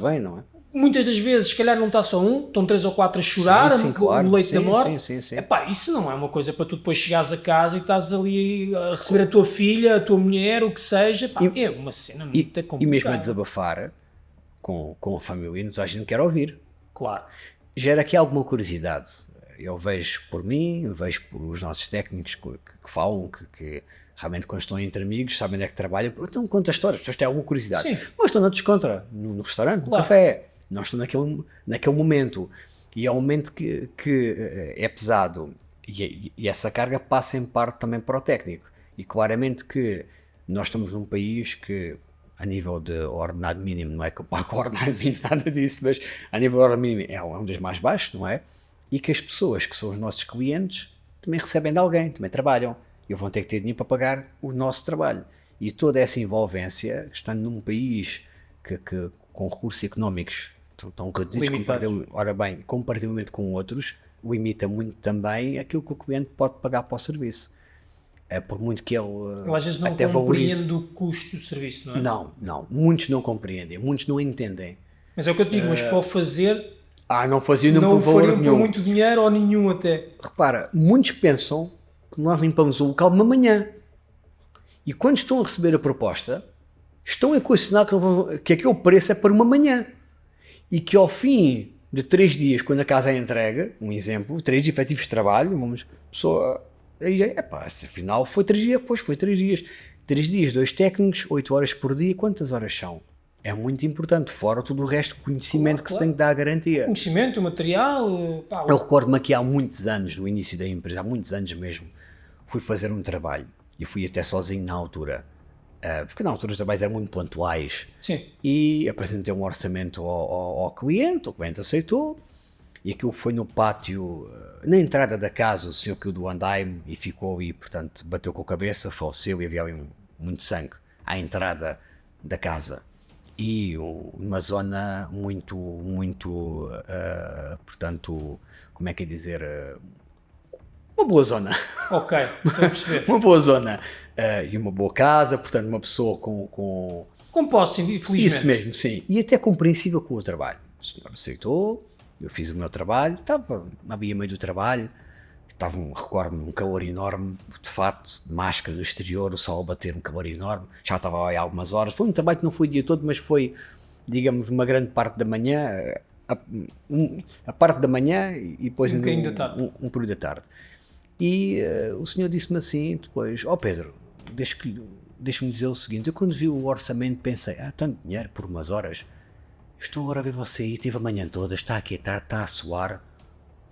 bem, não é? Muitas das vezes, se calhar não está só um, estão 3 ou 4 a chorar claro. no leito da morte. Sim. Epá, isso não é uma coisa para tu depois chegares a casa e estás ali a receber a tua filha, a tua mulher, o que seja. Epá, é uma cena muito complicada. E mesmo a desabafar com a família, a gente quer ouvir. Claro. Gera aqui alguma curiosidade. eu vejo por mim, eu vejo por os nossos técnicos que falam, que realmente quando estão entre amigos sabem onde é que trabalham, então conta histórias, as pessoas têm alguma curiosidade. Sim. Mas estão na descontra, no restaurante, no café, não estão naquele momento. E é um momento que é pesado e essa carga passa em parte também para o técnico. E claramente que nós estamos num país que, a nível de ordenado mínimo, não é que eu pago o ordenado mínimo, nada disso, mas a nível de ordenado mínimo é um dos mais baixos, não é? E que as pessoas que são os nossos clientes também recebem de alguém, também trabalham. E vão ter que ter dinheiro para pagar o nosso trabalho. E toda essa envolvência, estando num país que com recursos económicos tão reduzidos, comparativamente com outros, limita muito também aquilo que o cliente pode pagar para o serviço. Por muito que ele às vezes não compreende o custo do serviço, não é? Não. Muitos não compreendem, muitos não entendem. Mas é o que eu te digo, mas para o fazer... não faziam não por fariam por muito dinheiro ou nenhum até. Repara, muitos pensam que nós limpamos o local de uma manhã. E quando estão a receber a proposta, estão a questionar que aquele preço é para uma manhã. E que ao fim de 3 dias, quando a casa é entregue, um exemplo, 3 dias efetivos de trabalho, pessoa... afinal foi 3 dias, pois foi 3 dias. 3 dias, 2 técnicos, 8 horas por dia, quantas horas são? É muito importante, fora todo o resto de conhecimento que se tem que dar a garantia. Conhecimento, material... Eu recordo-me aqui há muitos anos, no início da empresa, há muitos anos mesmo, fui fazer um trabalho e fui até sozinho na altura, porque na altura os trabalhos eram muito pontuais. Sim. E apresentei um orçamento ao cliente, o cliente aceitou, e aquilo foi no pátio, na entrada da casa, o senhor caiu do andaime e ficou e, portanto, bateu com a cabeça, faleceu e havia ali muito sangue à entrada da casa. E uma zona muito, portanto, como é que é dizer... uma boa zona. Ok, estou a perceber. Uma boa zona. E uma boa casa, portanto, uma pessoa com posse, infelizmente. Isso mesmo, sim. E até compreensível com o trabalho. O senhor aceitou, eu fiz o meu trabalho, havia meio do trabalho, recordo-me, um calor enorme, de fato, de máscara no exterior, o sol a bater, um calor enorme, já estava lá há algumas horas. Foi um trabalho que não foi o dia todo, mas foi, digamos, uma grande parte da manhã, a parte da manhã e depois um período da tarde. E o senhor disse-me assim, depois, Pedro, deixa-me dizer o seguinte, eu quando vi o orçamento pensei, tanto dinheiro por umas horas, estou agora a ver você aí, tive a manhã toda, está aqui a tarde, está a suar,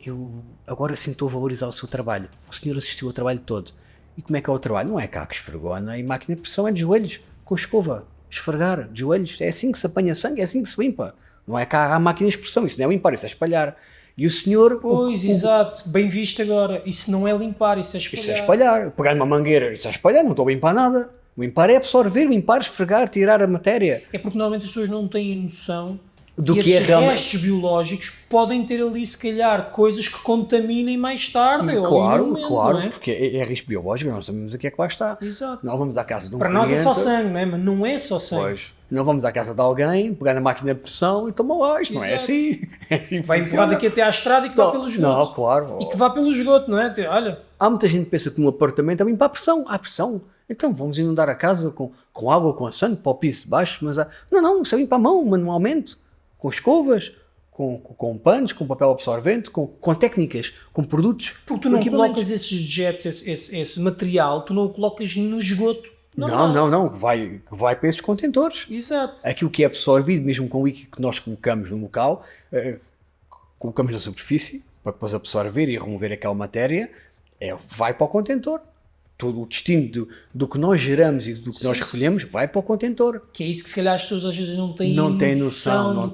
eu agora sim estou a valorizar o seu trabalho, o senhor assistiu ao trabalho todo, e como é que é o trabalho? Não é cá que esfregona e máquina de pressão, é de joelhos, com escova, esfregar, de joelhos, é assim que se apanha sangue, é assim que se limpa, não é cá a máquina de pressão, isso não é limpar, isso é espalhar. E o senhor... Pois, exato, bem visto agora. Isso não é limpar, isso é espalhar. Isso é espalhar. Pegar uma mangueira, isso é espalhar, não estou a limpar nada. Limpar é absorver, limpar, esfregar, tirar a matéria. É porque normalmente as pessoas não têm noção do que esses esses restos biológicos podem ter ali, se calhar, coisas que contaminem mais tarde. Claro, momento, claro, não é? porque é risco biológico, nós sabemos o que é que lá está. Exato. Não vamos à casa de um Para cliente, nós é só sangue, não é? Mas não é só sangue. Pois. Não vamos à casa de alguém, pegar na máquina de pressão e toma lá, isto não é assim. É assim que vai empurrar daqui até à estrada e que vá pelo esgoto. Não, claro. E que vá pelo esgoto, não é? Olha. Há muita gente que pensa que num apartamento é limpar a pressão. Há pressão. Então vamos inundar a casa com água, com sangue, para o piso de baixo. Mas não, isso é limpar a mão manualmente, com escovas, com panos, com papel absorvente, com técnicas, com produtos. Porque tu não colocas esses dejetos, esse material, tu não o colocas no esgoto. Não, vai para esses contentores. Exato. Aquilo que é absorvido, mesmo com o líquido que nós colocamos no local, colocamos na superfície, para depois absorver e remover aquela matéria, vai para o contentor. Todo o destino do que nós geramos e do que nós recolhemos vai para o contentor. Que é isso que se calhar as pessoas às vezes não têm noção.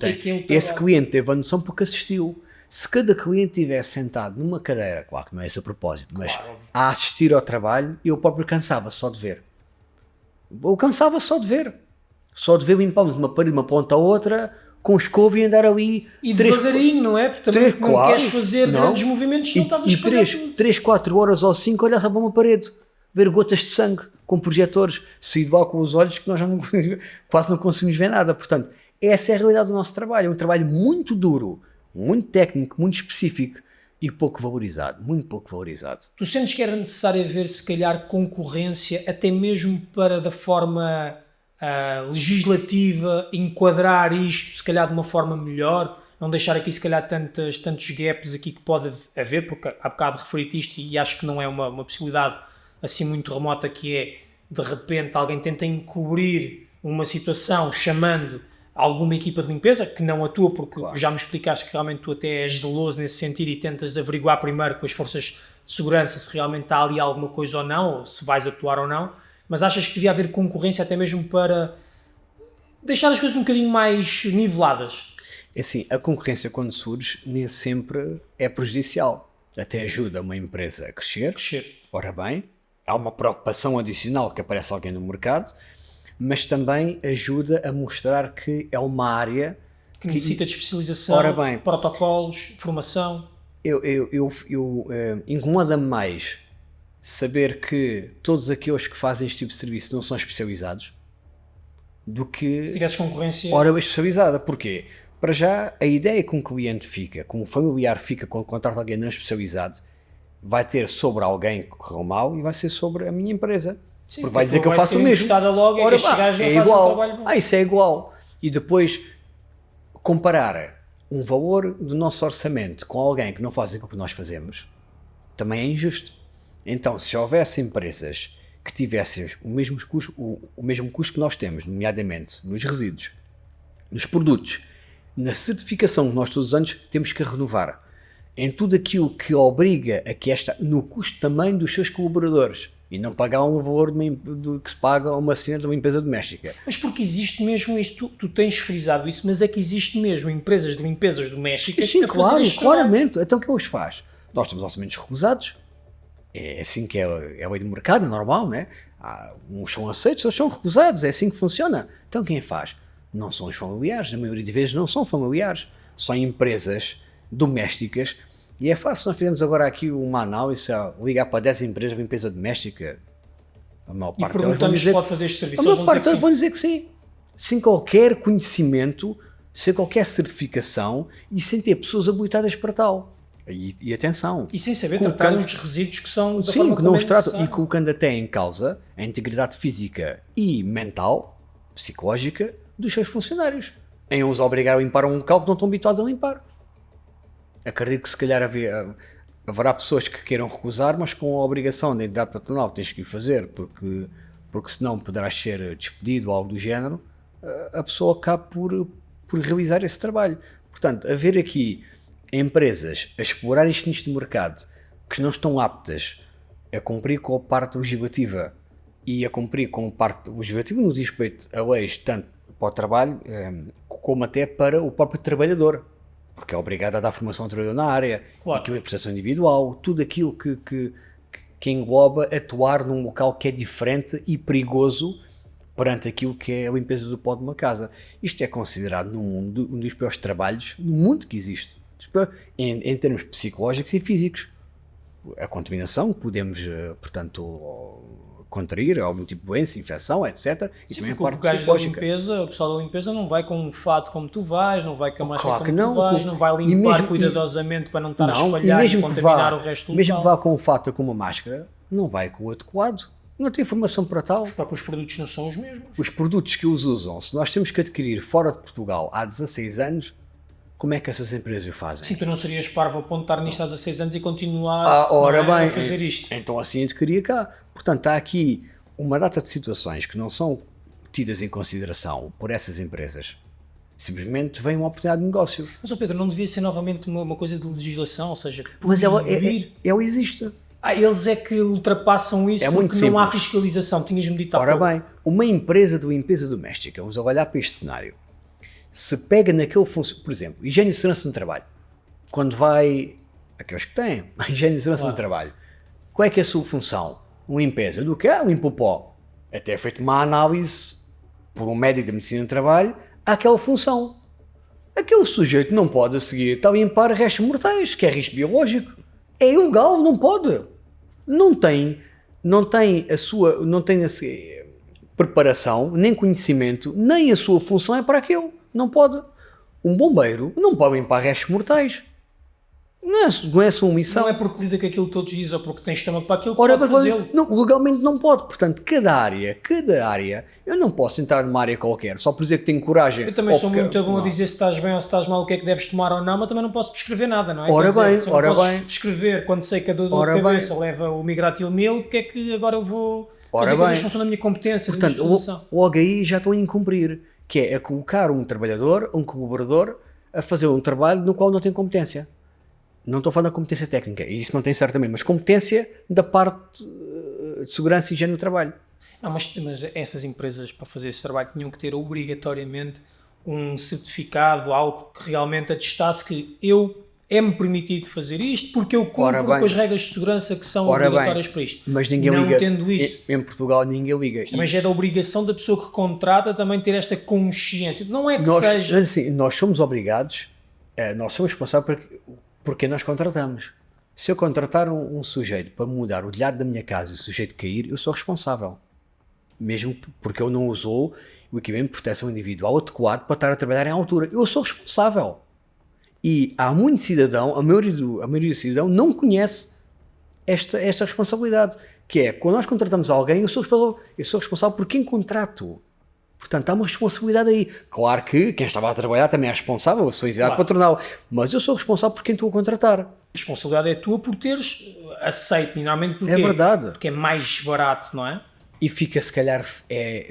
Esse cliente teve a noção porque assistiu. Se cada cliente estivesse sentado numa cadeira, claro que não é esse o propósito, mas a assistir ao trabalho, eu próprio cansava só de ver. Eu cansava só de ver limpamos uma parede de uma ponta a outra com escova e andar ali e devagarinho, não é? Porque também não queres fazer grandes movimentos, não estás a espalhar tudo. 3, 4 horas ou 5 olhar só para uma parede, ver gotas de sangue com projetores, sair de lá com os olhos que nós já quase não conseguimos ver nada. Portanto, essa é a realidade do nosso trabalho, é um trabalho muito duro, muito técnico, muito específico e pouco valorizado, muito pouco valorizado. Tu sentes que era necessário haver, se calhar, concorrência, até mesmo para, da forma legislativa, enquadrar isto, se calhar, de uma forma melhor? não deixar aqui se calhar tantos gaps aqui que pode haver, porque há bocado referiste isto e acho que não é uma possibilidade assim muito remota, que é de repente alguém tenta encobrir uma situação chamando alguma equipa de limpeza, que não atua, porque já me explicaste que realmente tu até és zeloso nesse sentido e tentas averiguar primeiro com as forças de segurança se realmente está ali alguma coisa ou não, ou se vais atuar ou não, mas achas que devia haver concorrência até mesmo para deixar as coisas um bocadinho mais niveladas? É assim, a concorrência quando surge nem sempre é prejudicial, até ajuda uma empresa a crescer. Ora bem, há uma preocupação adicional que aparece alguém no mercado, mas também ajuda a mostrar que é uma área que necessita de especialização, protocolos, formação. Incomoda-me mais saber que todos aqueles que fazem este tipo de serviço não são especializados do que se tivesse concorrência especializada. Porquê? Para já, a ideia que um cliente fica, como um familiar fica quando contrata alguém não especializado, vai ter sobre alguém que correu mal e vai ser sobre a minha empresa. Sim, porque vai dizer que eu faço o mesmo. Logo, ora, é igual. Isso é igual. E depois comparar um valor do nosso orçamento com alguém que não faz aquilo que nós fazemos também é injusto. Então, se houvesse empresas que tivessem o mesmo custo que nós temos, nomeadamente nos resíduos, nos produtos, na certificação que nós todos os anos temos que renovar, em tudo aquilo que obriga a que no custo também dos seus colaboradores, e não pagar um valor que se paga a uma senhora de uma empresa doméstica. Mas porque existe mesmo isso, tu tens frisado isso, mas é que existe mesmo empresas de limpezas domésticas. Sim, claro, claramente. Então o que eles faz? Nós temos orçamentos recusados, é assim que é a lei do mercado, é normal, né? Uns são aceitos, outros são recusados, é assim que funciona. Então quem faz? Não são os familiares, na maioria de vezes não são familiares, são empresas domésticas. E é fácil, nós fizemos agora aqui uma análise, ligar para 10 empresas de limpeza doméstica, a maior parte delas vão dizer, pode fazer este serviço. A maior parte delas vão dizer que sim, sem qualquer conhecimento, sem qualquer certificação e sem ter pessoas habilitadas para tal. E atenção. E sem saber tratar uns resíduos que são da sim, forma que não os tratam, necessário. e colocando até em causa a integridade física e mental, psicológica, dos seus funcionários. Em os obrigar a limpar um local que não estão habituados a limpar. Acredito que se calhar haverá pessoas que queiram recusar, mas com a obrigação da identidade patronal tens que o fazer, porque senão poderás ser despedido ou algo do género, a pessoa acaba por realizar esse trabalho. Portanto, haver aqui empresas a explorar este nicho de mercado que não estão aptas a cumprir com a parte legislativa e a cumprir com a parte legislativa no respeito a leis tanto para o trabalho como até para o próprio trabalhador, porque é obrigado a dar formação ao trabalhador na área, claro. Equipamento de proteção individual, tudo aquilo que engloba atuar num local que é diferente e perigoso perante aquilo que é a limpeza do pó de uma casa. Isto é considerado no mundo um dos piores trabalhos no mundo que existe, em termos psicológicos e físicos. A contaminação, podemos, portanto, contrair algum tipo de doença, infecção, etc. E sim, também a parte psicológica. O pessoal da limpeza não vai com um fato como tu vais, não vai com a máscara como tu vais, não vai limpar cuidadosamente para não estar a espalhar e contaminar o resto do local. Mesmo que vá com um fato ou com uma máscara, não vai com o adequado. Não tem informação para tal. Os próprios produtos não são os mesmos. Os produtos que os usam, se nós temos que adquirir fora de Portugal há 16 anos, como é que essas empresas o fazem? Sim, tu não serias parvo a ponto de estar nisto há 16 anos e continuar a fazer isto. Então assim adquiria cá. Portanto, há aqui uma data de situações que não são tidas em consideração por essas empresas. Simplesmente vem uma oportunidade de negócio. Mas, Pedro, não devia ser novamente uma coisa de legislação? Ou seja, mas ela existe. Eles é que ultrapassam isso porque não há fiscalização. Tinhas-me dito há pouco. Ora bem, uma empresa de limpeza doméstica, vamos olhar para este cenário, se pega naquele funcionário, por exemplo, higiene e segurança no trabalho, quando vai, aqueles que têm, a higiene e segurança no trabalho, qual é que é a sua função? Limpeza do que é? Limpa o pó. Até é feita uma análise por um médico da medicina do trabalho àquela função. Aquele sujeito não pode a seguir estar a limpar restos mortais, que é risco biológico. É ilegal, não pode. Não tem a preparação, nem conhecimento, nem a sua função é para aquilo. Não pode. Um bombeiro não pode limpar restos mortais. Não é sua omissão. Não é porque lida com aquilo todos os dias ou porque tem estômago para aquilo que Ora, pode fazê-lo. não, legalmente não pode. Portanto, cada área, eu não posso entrar numa área qualquer só por dizer que tenho coragem. Eu também ou sou porque- muito bom a não. dizer se estás bem ou se estás mal, o que é que deves tomar ou não, mas também não posso prescrever nada, não é? Ora Quer dizer, bem, se eu ora não posso bem. prescrever quando sei que a dor de Ora cabeça leva o Migratil 1000, porque é que agora eu vou Ora fazer coisas bem. que não são da minha competência, da minha Portanto, especialização? logo aí já estão a incumprir, que é a colocar um trabalhador, um colaborador, a fazer um trabalho no qual não tem competência. Não estou falando da competência técnica, e isso não tem certamente, mas competência da parte de segurança e higiene no trabalho. Não, mas essas empresas para fazer esse trabalho tinham que ter obrigatoriamente um certificado, algo que realmente atestasse que é-me permitido fazer isto porque eu Ora cumpro bem. com as regras de segurança que são Ora obrigatórias bem, para isto. mas ninguém não liga. tendo isso, Em Portugal ninguém liga. também já é da obrigação da pessoa que contrata também ter esta consciência. Não é que seja... Assim, nós somos obrigados, nós somos responsáveis porque nós contratamos. Se eu contratar um sujeito para mudar o telhado da minha casa e o sujeito cair, eu sou responsável. Mesmo porque eu não usou o equipamento de proteção individual adequado para estar a trabalhar em altura. Eu sou responsável. E há muito cidadão, a maioria do cidadão não conhece esta responsabilidade, que é, quando nós contratamos alguém, eu sou responsável por quem contrato. Portanto, há uma responsabilidade aí. Claro que quem estava a trabalhar também é responsável, eu sou a entidade patronal, mas eu sou responsável por quem estou a contratar. A responsabilidade é tua por teres aceito, normalmente porque É verdade. Porque é mais barato, não é? E fica, se calhar,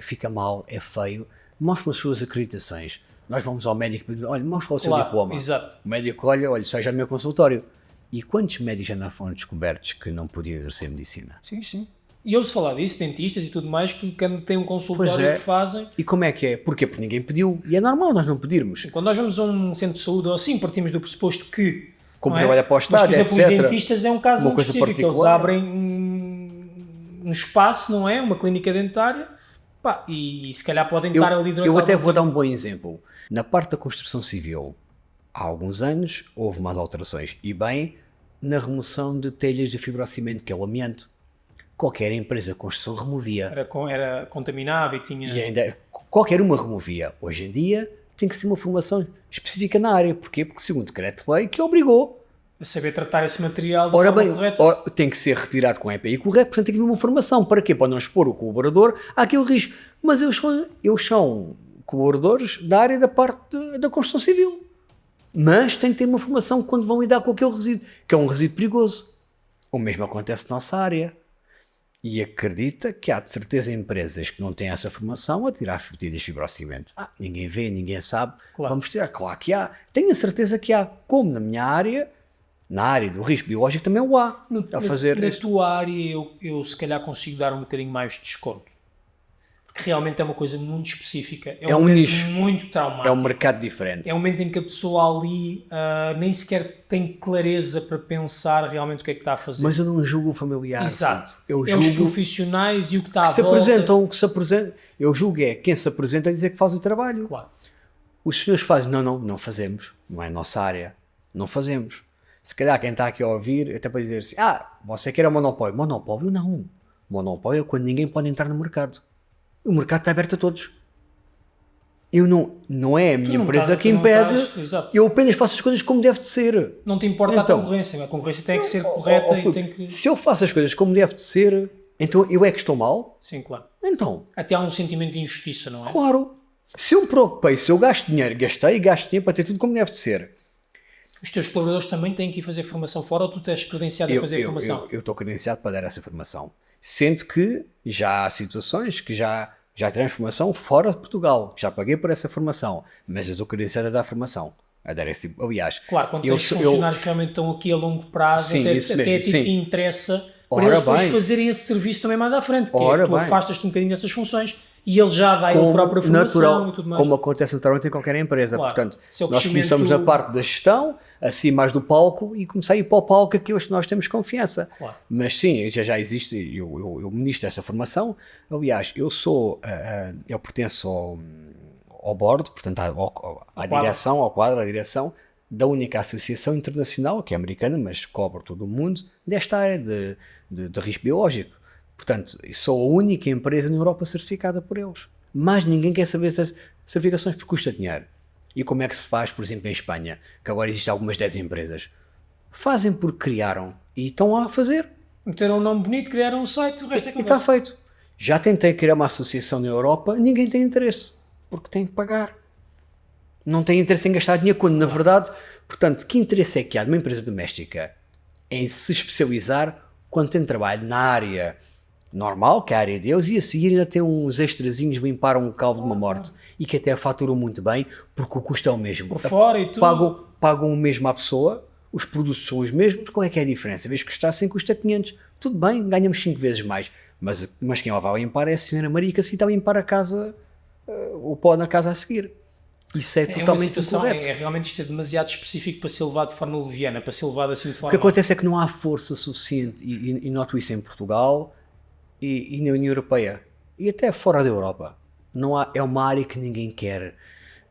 fica mal, é feio. Mostra as suas acreditações. Nós vamos ao médico e pedimos, olha, mostra o seu diploma. Exato. O médico olha, seja no meu consultório. E quantos médicos já não foram descobertos que não podiam exercer medicina? Sim, sim. E ouve-se falar disso, dentistas e tudo mais, que quando têm um consultório Pois é. que fazem... E como é que é? Porquê? Porque ninguém pediu. E é normal nós não pedirmos. Quando nós vamos a um centro de saúde ou assim, partimos do pressuposto que... Como não é? trabalha para o Mas, Estado, por exemplo, etc. os dentistas é um caso Uma muito coisa específico. Eles particular. abrem um espaço, não é? Uma clínica dentária, pá, e se calhar podem estar ali durante Eu até algum vou dar tempo. um bom exemplo. Na parte da construção civil, há alguns anos, houve mais alterações. E bem, na remoção de telhas de fibrocimento, que é o amianto. Qualquer empresa de construção removia. Era contaminável e tinha... E ainda, qualquer uma removia. Hoje em dia, tem que ser uma formação específica na área. Porquê? Porque segundo o decreto-lei, que obrigou. A saber tratar esse material de Ora forma bem, correta. tem que ser retirado com a EPI correto, portanto tem que haver uma formação. Para quê? Para não expor o colaborador àquele risco. Mas eles são colaboradores da área da parte da construção civil. Mas têm que ter uma formação quando vão lidar com aquele resíduo, que é um resíduo perigoso. O mesmo acontece na nossa área. E acredita que há de certeza empresas que não têm essa formação a tirar telhas de fibrocimento. Ninguém vê, ninguém sabe. Claro. Vamos tirar. Claro que há. Tenho a certeza que há. Como na minha área, na área do risco biológico também o há. Na tua área eu se calhar consigo dar um bocadinho mais de desconto. Porque realmente é uma coisa muito específica. É um momento nicho. muito traumático. É um mercado diferente. É um momento em que a pessoa ali nem sequer tem clareza para pensar realmente o que é que está a fazer. Mas eu não julgo o familiar. Exato. Eu É os julgo profissionais e o que está à que se volta. apresentam, que se apresentam. Eu julgo quem se apresenta a dizer que faz o trabalho. Claro. Os senhores fazem, não fazemos. Não é a nossa área. Não fazemos. Se calhar quem está aqui a ouvir, até para dizer assim, você quer monopólio. Monopólio não. Monopólio é quando ninguém pode entrar no mercado. O mercado está aberto a todos. Não é a minha empresa que impede. Eu apenas faço as coisas como deve de ser. Não te importa a concorrência tem que ser correta e tem que... Se eu faço as coisas como deve de ser, então eu é que estou mal? Sim, claro. Então, Até há um sentimento de injustiça, não é? claro. Se eu me preocupei, se eu gasto dinheiro para ter tudo como deve de ser. Os teus colaboradores também têm que ir fazer formação fora ou tu estás credenciado a fazer a formação? Eu estou credenciado para dar essa formação. Sendo que já há situações que já tivemos formação fora de Portugal, que já paguei por essa formação, mas eu estou credenciado a dar formação, a dar esse tipo. Aliás, claro, quando tens funcionários que realmente estão aqui a longo prazo, sim, até a ti te interessa para Ora eles depois bem. fazerem esse serviço também mais à frente, que Ora tu bem. afastas-te um bocadinho dessas funções e ele já dá a própria formação natural, e tudo mais. como acontece naturalmente em qualquer empresa. Claro. Portanto, Se é o nós começamos na parte da gestão, assim mais do palco, e comecei a ir para o palco que hoje nós temos confiança. Claro. Mas sim, já existe, eu ministro essa formação. Aliás, eu pertenço ao board, portanto à direção, ao quadro, à direção da única associação internacional, que é americana, mas cobre todo o mundo, desta área de risco biológico. Portanto, sou a única empresa na Europa certificada por eles. Mas ninguém quer saber essas certificações porque custa dinheiro. E como é que se faz, por exemplo, em Espanha, que agora existem algumas 10 empresas? Fazem porque criaram e estão lá a fazer. Meteram um nome bonito, criaram um site, o resto é E está conversa. feito. Já tentei criar uma associação na Europa, ninguém tem interesse, porque tem que pagar. Não tem interesse em gastar dinheiro, quando na verdade, portanto, que interesse é que há de uma empresa doméstica em se especializar quando tem trabalho na área normal, que é a área deles, e a seguir ainda tem uns extrazinhos, limpar um calvo de uma morte, e que até faturam muito bem, porque o custo é o mesmo. Por fora e tudo. Pagam o mesmo à pessoa, os produtos são os mesmos, qual é que é a diferença? Em vez de custar 100, custa 500. Tudo bem, ganhamos 5 vezes mais. Mas quem lá vai limpar é a senhora Maria, que assim está a limpar a casa, o pó na casa a seguir. Isso é uma totalmente situação, incorreto. realmente isto é demasiado específico para ser levado de forma leviana, para ser levado assim de O forma... que acontece é que não há força suficiente, e noto isso em Portugal e na União Europeia, e até fora da Europa. Não há, é uma área que ninguém quer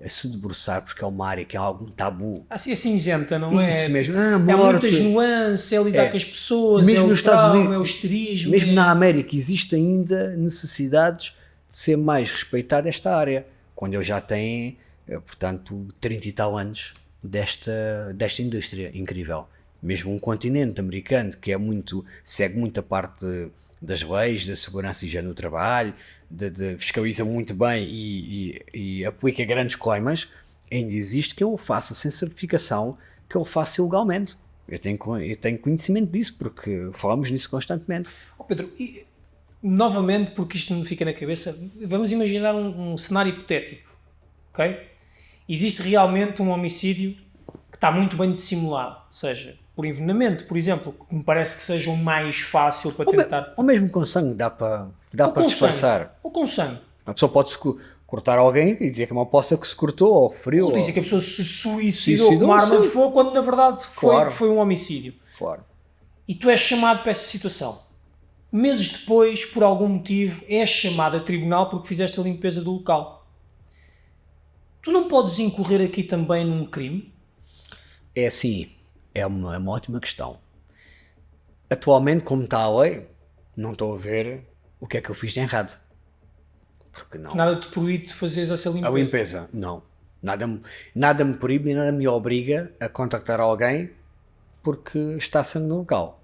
se debruçar, porque é uma área que há algum tabu. Assim é cinzenta, não é? Isso mesmo. Há morte. muitas nuances, é lidar com as pessoas, Mesmo é o nos Estados trauma, Unidos, é o esterismo. mesmo na América, existe ainda necessidades de ser mais respeitada esta área, quando eu já tenho, portanto, 30 e tal anos desta indústria incrível. Mesmo um continente americano que segue muito a parte das leis, da segurança e higiene no trabalho, fiscaliza muito bem e aplica grandes coimas, ainda existe que eu o faça sem certificação, que eu o faça ilegalmente. Eu tenho conhecimento disso, porque falamos nisso constantemente. Oh, Pedro, e, novamente, porque isto me fica na cabeça, vamos imaginar um cenário hipotético, ok? Existe realmente um homicídio que está muito bem dissimulado, ou seja, por envenenamento, por exemplo, que me parece que seja o mais fácil para tentar... Ou mesmo com sangue dá para disfarçar. Ou com sangue. A pessoa pode-se cortar alguém e dizer que é uma poça que se cortou ou feriu. Ou dizer que a pessoa se suicidou com uma arma sim. de fogo, quando na verdade foi um homicídio. Claro. E tu és chamado para essa situação. Meses depois, por algum motivo, és chamado a tribunal porque fizeste a limpeza do local. Tu não podes incorrer aqui também num crime? É assim, é uma ótima questão. Atualmente, como está a lei, não estou a ver o que é que eu fiz de errado. Porque não. Nada te proíbe fazeres essa limpeza. A limpeza, não. Nada me proíbe e nada me obriga a contactar alguém porque está sangue no local.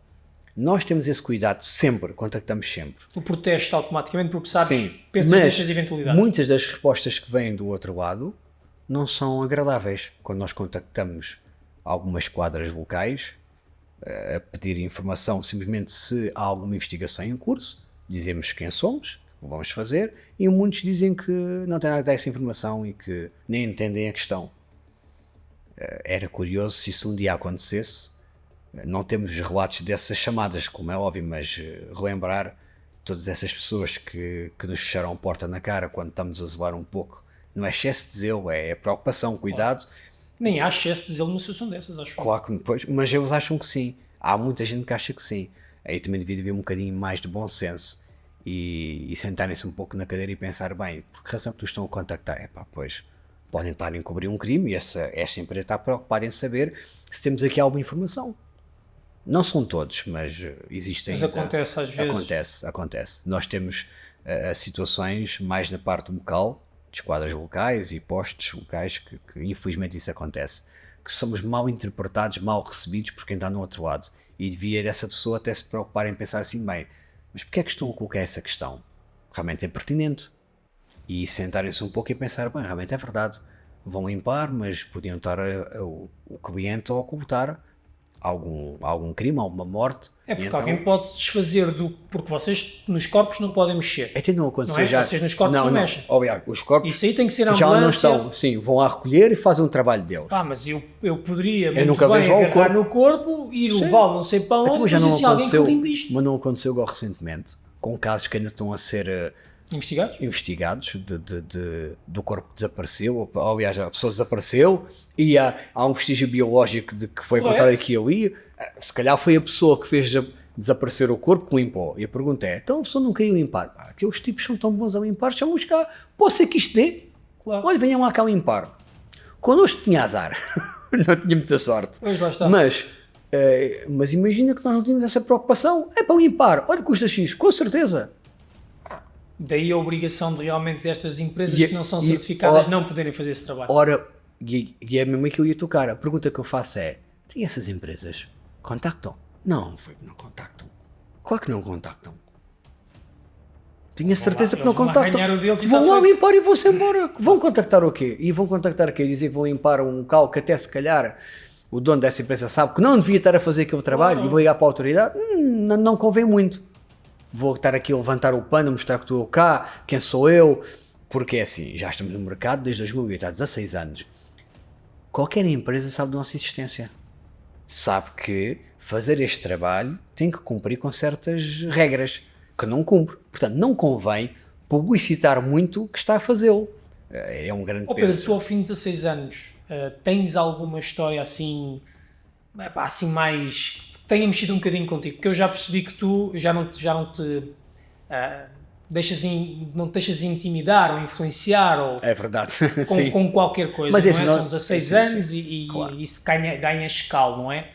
Nós temos esse cuidado sempre, contactamos sempre. Tu protestes automaticamente porque sabes, Sim, pensas mas nestas eventualidades. muitas das respostas que vêm do outro lado não são agradáveis. Quando nós contactamos algumas quadras locais a pedir informação, simplesmente se há alguma investigação em curso, dizemos quem somos, o que vamos fazer, e muitos dizem que não têm nada a dar essa informação e que nem entendem a questão. Era curioso se isso um dia acontecesse. Não temos relatos dessas chamadas, como é óbvio, mas relembrar todas essas pessoas que nos fecharam a porta na cara quando estamos a zelar um pouco. Não é excesso de zelo, é preocupação, cuidado. Nem há excesso de zelo numa situação dessas, acho. Claro que depois, mas eles acham que sim. Há muita gente que acha que sim. Aí também devia haver um bocadinho mais de bom senso e sentarem-se um pouco na cadeira e pensar, bem, por que razão que tu estão a contactar? Epá, pois, podem estar a encobrir um crime e esta empresa está preocupada em saber se temos aqui alguma informação. Não são todos, mas existem. Mas acontece às vezes. Acontece. Nós temos situações mais na parte local, de esquadras locais e postos locais, que infelizmente isso acontece. Que somos mal interpretados, mal recebidos por quem está no outro lado. E devia essa pessoa até se preocupar em pensar assim, bem, mas porquê é que estão a colocar essa questão? Realmente é pertinente. E sentarem-se um pouco e pensar, bem, realmente é verdade. Vão limpar, mas podiam estar o cliente a ocultar algum crime, alguma morte. É porque alguém pode se desfazer porque vocês nos corpos não podem mexer. Até não aconteceu Não é? já. Vocês nos corpos não mexem. Óbvio, os corpos Isso aí tem que ser a já não ambulância. estão. Sim, vão lá recolher e fazem o trabalho deles. Mas eu poderia muito nunca bem vejo ao agarrar corpo. no corpo e levá-lo não sei para onde, Então, já não mas assim, alguém que aconteceu, limpe isto. mas não aconteceu igual recentemente, com casos que ainda estão a ser Investigados? do corpo que desapareceu, aliás, a pessoa desapareceu e há um vestígio biológico de que foi encontrado aqui e ali. Se calhar foi a pessoa que fez desaparecer o corpo que limpou. E a pergunta é, então a pessoa não queria limpar? Aqueles tipos são tão bons a limpar, chamamos cá, pode ser que isto dê? Claro. Olha, venham lá cá limpar. Connosco tinha azar, não tinha muita sorte. Pois, lá está. Mas imagina que nós não tínhamos essa preocupação. É para limpar, olha, custa X, com certeza. Daí a obrigação de realmente destas empresas que não são certificadas não poderem fazer esse trabalho. Ora, e é mesmo aí que eu ia tocar. A pergunta que eu faço é, tem essas empresas Contactam? Não, não contactam. Claro que não contactam. Tinha certeza que não contactam. Vão lá limpar e vão-se embora. Vão contactar o quê? E vão contactar o quê? Dizer que vão limpar um local que até se calhar o dono dessa empresa sabe que não devia estar a fazer aquele trabalho e vou ligar para a autoridade. Não convém muito. Vou estar aqui a levantar o pano, mostrar que estou cá, quem sou eu. Porque é assim, já estamos no mercado desde 2008, há 16 anos. Qualquer empresa sabe da nossa existência. Sabe que fazer este trabalho tem que cumprir com certas regras que não cumpre. Portanto, não convém publicitar muito que está a fazê-lo. É um grande peso. Pedro, tu ao fim de 16 anos tens alguma história assim, assim mais que tenha mexido um bocadinho contigo? Porque eu já percebi que tu já não te deixas intimidar ou influenciar ou é verdade. com qualquer coisa, mas não é? São 16 anos e claro. Isso ganha escala, não é?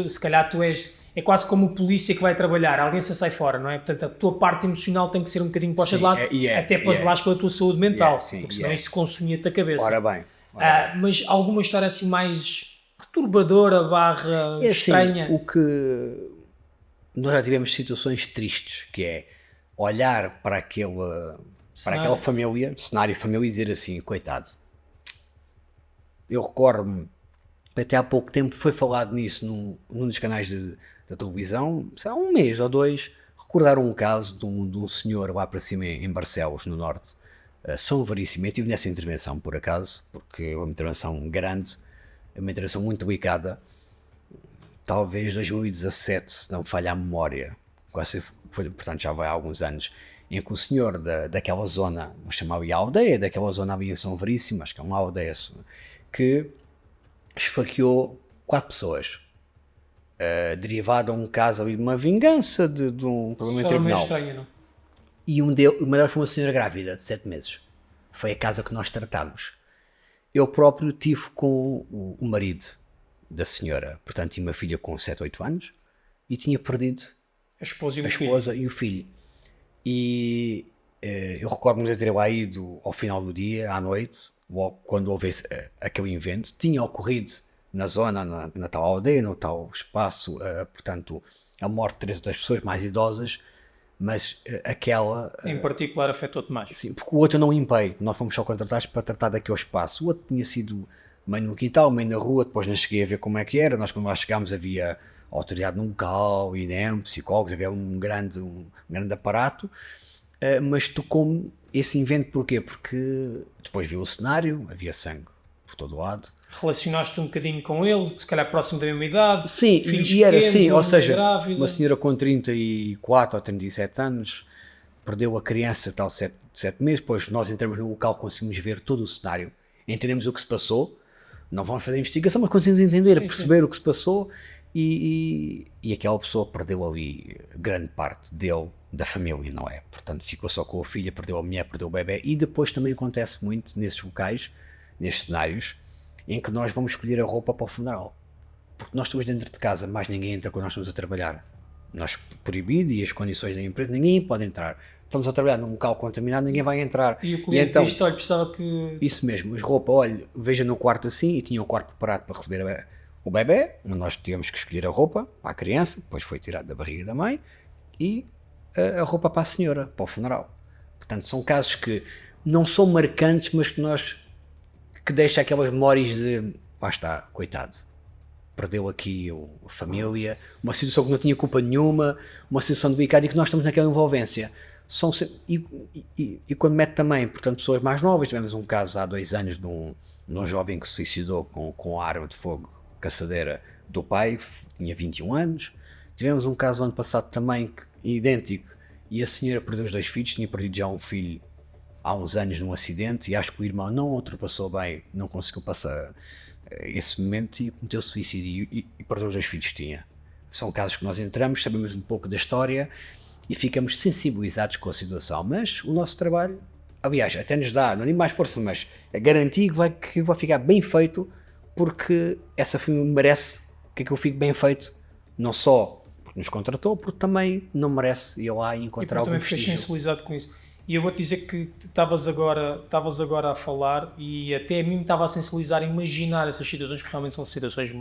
Se calhar tu és... É quase como o polícia que vai trabalhar, alguém se sai fora, não é? Portanto, a tua parte emocional tem que ser um bocadinho posta de lado, até para zelares pela tua saúde mental, porque senão isso consumia-te a cabeça. Ora bem. Mas alguma história assim mais perturbadora, estranha? Assim, o que... Nós já tivemos situações tristes, que é olhar para aquela família, cenário família e dizer assim, coitado. Eu recordo-me, até há pouco tempo foi falado nisso num dos canais da televisão, há um mês ou dois, recordaram um caso de um senhor lá para cima em Barcelos, no norte, São Veríssimo. Eu estive nessa intervenção por acaso, porque é uma intervenção grande, é uma intervenção muito delicada, talvez 2017, se não falha a memória, portanto já vai há alguns anos, em que o senhor daquela zona, vou chamar-lhe a aldeia, daquela zona ali em São Veríssimo, acho que é uma aldeia, que esfaqueou 4 pessoas. Derivado a um caso ali de uma vingança de um problema em tribunal. Estranho, não? E uma delas foi uma senhora grávida de 7 meses. Foi a casa que nós tratámos. Eu próprio tive com o marido da senhora, portanto tinha uma filha com 7, 8 anos e tinha perdido a esposa e o filho. E eu recordo-me de ter lá ido ao final do dia, à noite, logo quando houve aquele evento, tinha ocorrido na zona, na tal aldeia, no tal espaço, portanto, a morte de 3 ou 4 pessoas mais idosas, mas aquela... Em particular afetou-te mais? Sim, porque o outro eu não limpei, nós fomos só contratados para tratar daquele espaço. O outro tinha sido meio no quintal, meio na rua, depois não cheguei a ver como é que era. Nós quando lá chegámos havia autoridade no local, INEM, psicólogos, havia um grande aparato, mas tocou-me esse evento porquê? Porque depois vi o cenário, havia sangue por todo o lado. Relacionaste um bocadinho com ele, se calhar próximo da mesma idade. Sim, e era assim, ou seja, uma senhora com 34 ou 37 anos perdeu a criança tal 7 meses, depois nós entramos no local, conseguimos ver todo o cenário, entendemos o que se passou, não vamos fazer investigação, mas conseguimos entender, perceber o que se passou e aquela pessoa perdeu ali grande parte dele, da família, não é? Portanto, ficou só com a filha, perdeu a mulher, perdeu o bebê, e depois também acontece muito nesses locais, nestes cenários, em que nós vamos escolher a roupa para o funeral. Porque nós estamos dentro de casa, mais ninguém entra quando nós estamos a trabalhar. Nós proibido e as condições da empresa, ninguém pode entrar. Estamos a trabalhar num local contaminado, ninguém vai entrar. E o cliente então, diz, olha, precisava que... Isso mesmo, as roupas, olha, veja no quarto assim, e tinha o quarto preparado para receber o bebê, nós tivemos que escolher a roupa para a criança, depois foi tirado da barriga da mãe, e a roupa para a senhora, para o funeral. Portanto, são casos que não são marcantes, mas que deixam aquelas memórias de, lá está, coitado, perdeu aqui a família, uma situação que não tinha culpa nenhuma, uma situação delicada e que nós estamos naquela envolvência. E quando mete também, portanto, pessoas mais novas, tivemos um caso há 2 anos de um jovem que se suicidou com a arma de fogo caçadeira do pai, tinha 21 anos. Tivemos um caso ano passado também idêntico, e a senhora perdeu os 2 filhos, tinha perdido já um filho há uns anos num acidente, e acho que o irmão não ultrapassou bem, não conseguiu passar esse momento e cometeu suicídio e perdeu os 2 filhos que tinha. São casos que nós entramos, sabemos um pouco da história e ficamos sensibilizados com a situação, mas o nosso trabalho, aliás, até nos dá, não é nem mais força, mas garantir que vai ficar bem feito, porque essa família merece que eu fique bem feito, não só porque nos contratou, porque também não merece ir lá e encontrar algum vestígio. Também fiquei sensibilizado com isso. E eu vou-te dizer que estavas agora a falar e até a mim me estava a sensibilizar a imaginar essas situações, que realmente são situações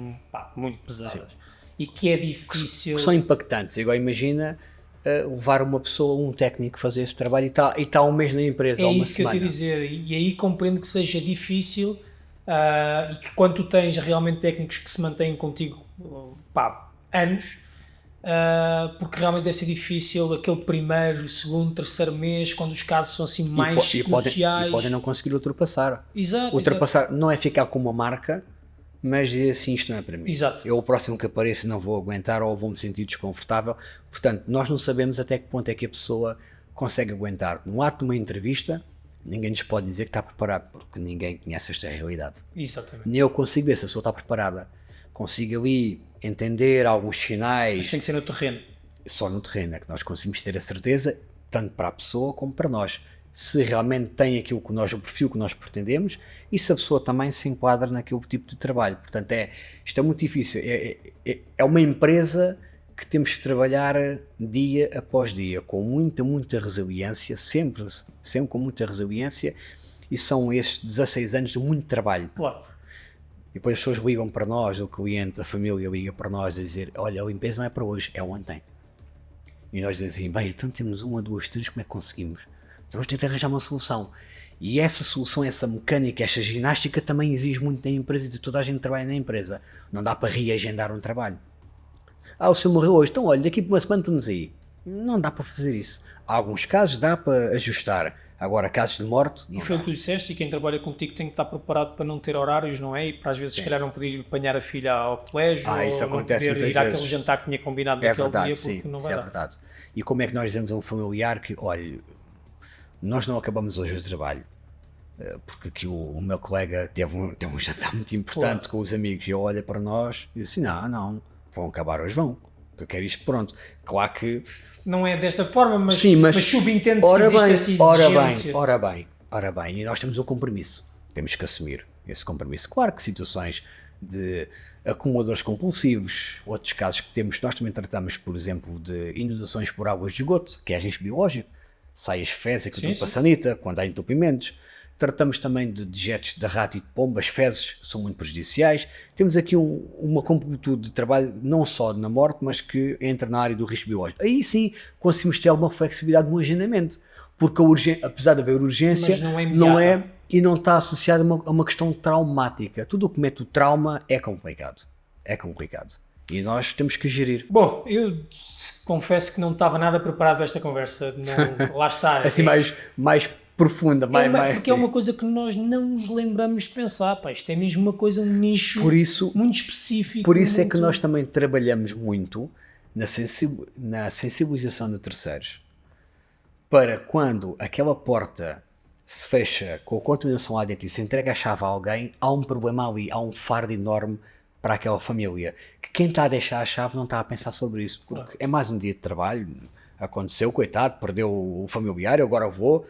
muito pesadas. Sim. e que é que difícil. são impactantes. Agora imagina levar uma pessoa, um técnico, a fazer esse trabalho e está um mês na empresa, É ou uma isso que eu semana. te ia dizer, e aí compreendo que seja difícil e que quando tu tens realmente técnicos que se mantêm contigo anos, porque realmente deve ser difícil aquele primeiro, segundo, terceiro mês, quando os casos são assim mais cruciais. E podem não conseguir ultrapassar. Exato, Ultrapassar não é ficar com uma marca, mas dizer assim, isto não é para mim. Exato. Eu o próximo que apareça não vou aguentar ou vou me sentir desconfortável. Portanto, nós não sabemos até que ponto é que a pessoa consegue aguentar. No ato de uma entrevista, ninguém nos pode dizer que está preparado, porque ninguém conhece esta realidade. Exatamente. Nem eu consigo ver se a pessoa está preparada. Consigo ali entender alguns sinais. Mas tem que ser no terreno. Só no terreno é que nós conseguimos ter a certeza, tanto para a pessoa como para nós, se realmente tem aquilo que nós, o perfil que nós pretendemos e se a pessoa também se enquadra naquele tipo de trabalho. Portanto, isto é muito difícil. É uma empresa que temos que trabalhar dia após dia, com muita resiliência, sempre com muita resiliência, e são estes 16 anos de muito trabalho. Claro. E depois as pessoas ligam para nós, o cliente, a família liga para nós a dizer, olha, a limpeza não é para hoje, é ontem. E nós dizemos, bem, então temos 1, 2, 3, como é que conseguimos? Então vamos tentar arranjar uma solução. E essa solução, essa mecânica, esta ginástica também exige muito da empresa e de toda a gente que trabalha na empresa. Não dá para reagendar um trabalho. O senhor morreu hoje, então olha, daqui por uma semana estamos aí. Não dá para fazer isso. Há alguns casos dá para ajustar. Agora, casos de morte... E foi o que tu disseste, e quem trabalha contigo tem que estar preparado para não ter horários, não é? E para às vezes, se calhar, não poder apanhar a filha ao colégio, isso ou não acontece poder muitas ir àquele vezes. jantar que tinha combinado É naquele verdade, dia, sim, porque não isso vai é dar. verdade. E como é que nós dizemos a um familiar que, olha, nós não acabamos hoje o trabalho, porque aqui o meu colega teve um jantar muito importante com os amigos, e ele olha para nós e diz assim, não, vão acabar hoje, vão. Eu quero isto pronto. Claro que... Não é desta forma, mas, sim, mas subentende-se que existe essa exigência. Ora bem, e nós temos um compromisso. Temos que assumir esse compromisso. Claro que situações de acumuladores compulsivos, outros casos que temos, nós também tratamos, por exemplo, de inundações por águas de esgoto, que é risco biológico, sai as fezes, aquilo tudo para a sanita, quando há entupimentos. Tratamos também de dejetos de rato e de pomba, as fezes são muito prejudiciais. Temos aqui uma completude de trabalho, não só na morte, mas que entra na área do risco biológico. Aí sim conseguimos ter alguma flexibilidade no agendamento, porque apesar de haver urgência, não é e não está associado a uma questão traumática. Tudo o que mete o trauma é complicado. É complicado. E nós temos que gerir. Bom, eu confesso que não estava nada preparado para esta conversa. Não, lá está. Assim, mais profunda, porque é uma coisa que nós não nos lembramos de pensar. Pá, isto é mesmo uma coisa, um nicho muito específico. Por isso é que nós também trabalhamos muito na sensibilização de terceiros, para quando aquela porta se fecha com a contaminação lá dentro e se entrega a chave a alguém, há um problema ali, há um fardo enorme para aquela família, que quem está a deixar a chave não está a pensar sobre isso, porque é mais um dia de trabalho, aconteceu, coitado, perdeu o familiar, eu agora vou,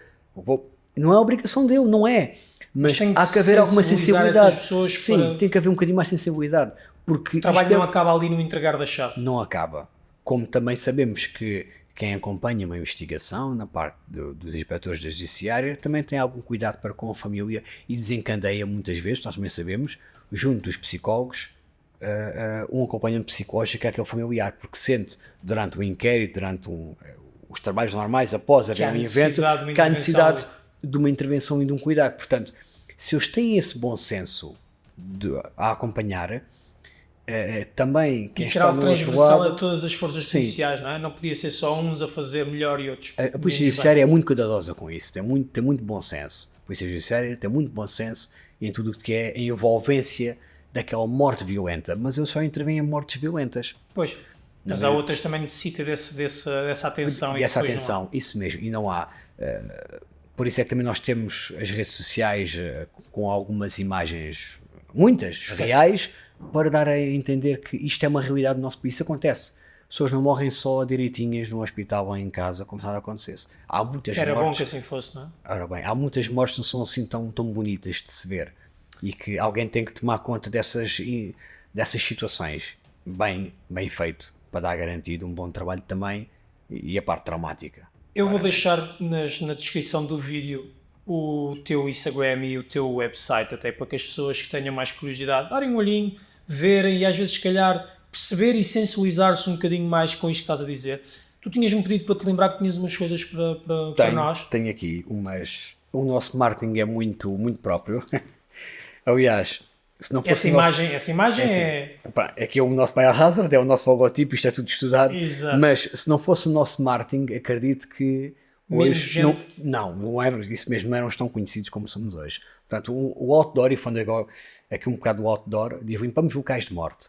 não é obrigação dele, não é, mas há que haver alguma sensibilidade. Sim, tem que haver um bocadinho mais sensibilidade, porque o trabalho não acaba ali no entregar da chave. Não acaba, como também sabemos que quem acompanha uma investigação na parte dos inspectores da judiciária também tem algum cuidado para com a família e desencadeia muitas vezes, nós também sabemos, junto dos psicólogos, um acompanhamento psicológico àquele familiar, porque sente durante o inquérito, durante os trabalhos normais, após haver um evento, que há necessidade de uma intervenção e de um cuidado. Portanto, se eles têm esse bom senso a acompanhar, também quem está no outro lado, a todas as forças policiais, não é? Não podia ser só uns a fazer melhor e outros. A Polícia Judiciária é muito cuidadosa com isso, tem muito bom senso. A Polícia Judiciária tem muito bom senso em tudo o que é a envolvência daquela morte violenta, mas eu só intervenho em mortes violentas. Pois, mas há outras também necessitam dessa atenção. E essa atenção, isso mesmo, e não há. Por isso é que também nós temos as redes sociais com algumas imagens, muitas, reais, para dar a entender que isto é uma realidade do nosso país. Isso acontece. As pessoas não morrem só direitinhas no hospital ou em casa, como se nada acontecesse. Há muitas mortes. Era bom que assim fosse, não é? Ora bem, há muitas mortes que não são assim tão bonitas de se ver. E que alguém tem que tomar conta dessas situações. Bem feito, para dar garantido um bom trabalho também e a parte traumática. Eu vou deixar na descrição do vídeo o teu Instagram e o teu website, até para que as pessoas que tenham mais curiosidade darem um olhinho, verem e às vezes se calhar perceber e sensibilizar-se um bocadinho mais com isto que estás a dizer. Tu tinhas-me pedido para te lembrar que tinhas umas coisas para nós. Tenho aqui umas... O nosso marketing é muito, muito próprio. Aliás, se não fosse essa imagem é... Aqui é o nosso Biohazard, é o nosso logotipo, isto é tudo estudado. Exato. Mas se não fosse o nosso marketing, acredito que hoje... Menos gente. Não era isso mesmo, não éramos tão conhecidos como somos hoje. Portanto, o outdoor, e falando agora aqui um bocado do outdoor, limpamos locais de morte.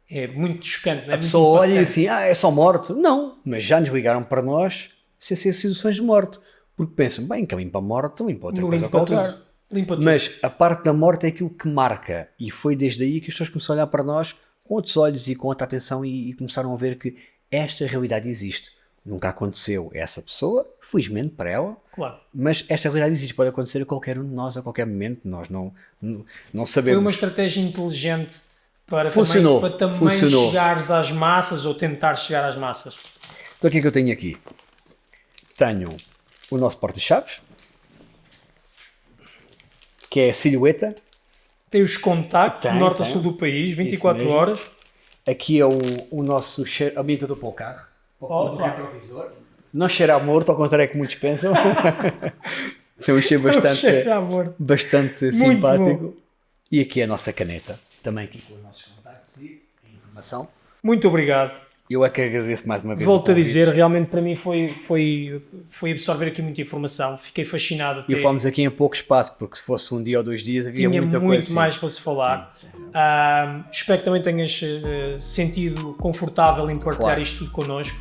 É muito chocante, não é? A pessoa olha assim, é só morte. Não, mas já nos ligaram para nós sem ser situações de morte. Porque pensam, bem, que limpa a morte, limpa outra coisa qualquer. Limpa tudo. Mas a parte da morte é aquilo que marca. E foi desde aí que as pessoas começaram a olhar para nós com outros olhos e com outra atenção e começaram a ver que esta realidade existe. Nunca aconteceu a essa pessoa, felizmente para ela. Claro. Mas esta realidade existe, pode acontecer a qualquer um de nós, a qualquer momento. Nós não sabemos. Foi uma estratégia inteligente para Funcionou. também chegares às massas ou tentar chegar às massas. Então o que é que eu tenho aqui? Tenho o nosso porta-chaves, que é a silhueta. Tem os contactos, do norte a sul do país, 24 horas. Aqui é o nosso ambientador para o carro. O retrovisor. Não cheira a morto, ao contrário que muitos pensam. Tem um cheiro bastante simpático. Bom. E aqui é a nossa caneta. Também aqui com os nossos contactos e a informação. Muito obrigado. Eu é que agradeço mais uma vez. Volto a dizer, realmente para mim foi absorver aqui muita informação. Fiquei fascinado. E falamos aqui em pouco espaço, porque se fosse um dia ou 2 dias havia muita coisa. Tinha muito mais para se falar. Espero que também tenhas sentido confortável em partilhar isto tudo connosco.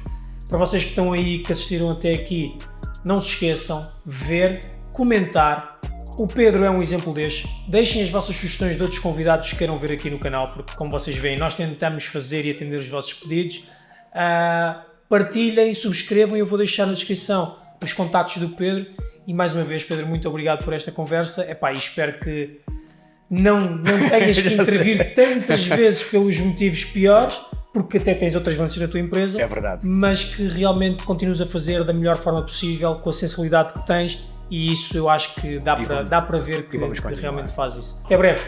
Para vocês que estão aí, que assistiram até aqui, não se esqueçam, ver, comentar. O Pedro é um exemplo deste. Deixem as vossas sugestões de outros convidados que queiram ver aqui no canal, porque como vocês veem, nós tentamos fazer e atender os vossos pedidos. Partilhem, subscrevam, eu vou deixar na descrição os contactos do Pedro. E mais uma vez, Pedro, muito obrigado por esta conversa. E espero que não tenhas que intervir tantas vezes pelos motivos piores, porque até tens outras valências na tua empresa. É verdade. Mas que realmente continues a fazer da melhor forma possível, com a sensibilidade que tens, e isso eu acho que dá para ver que realmente faz isso. Até breve.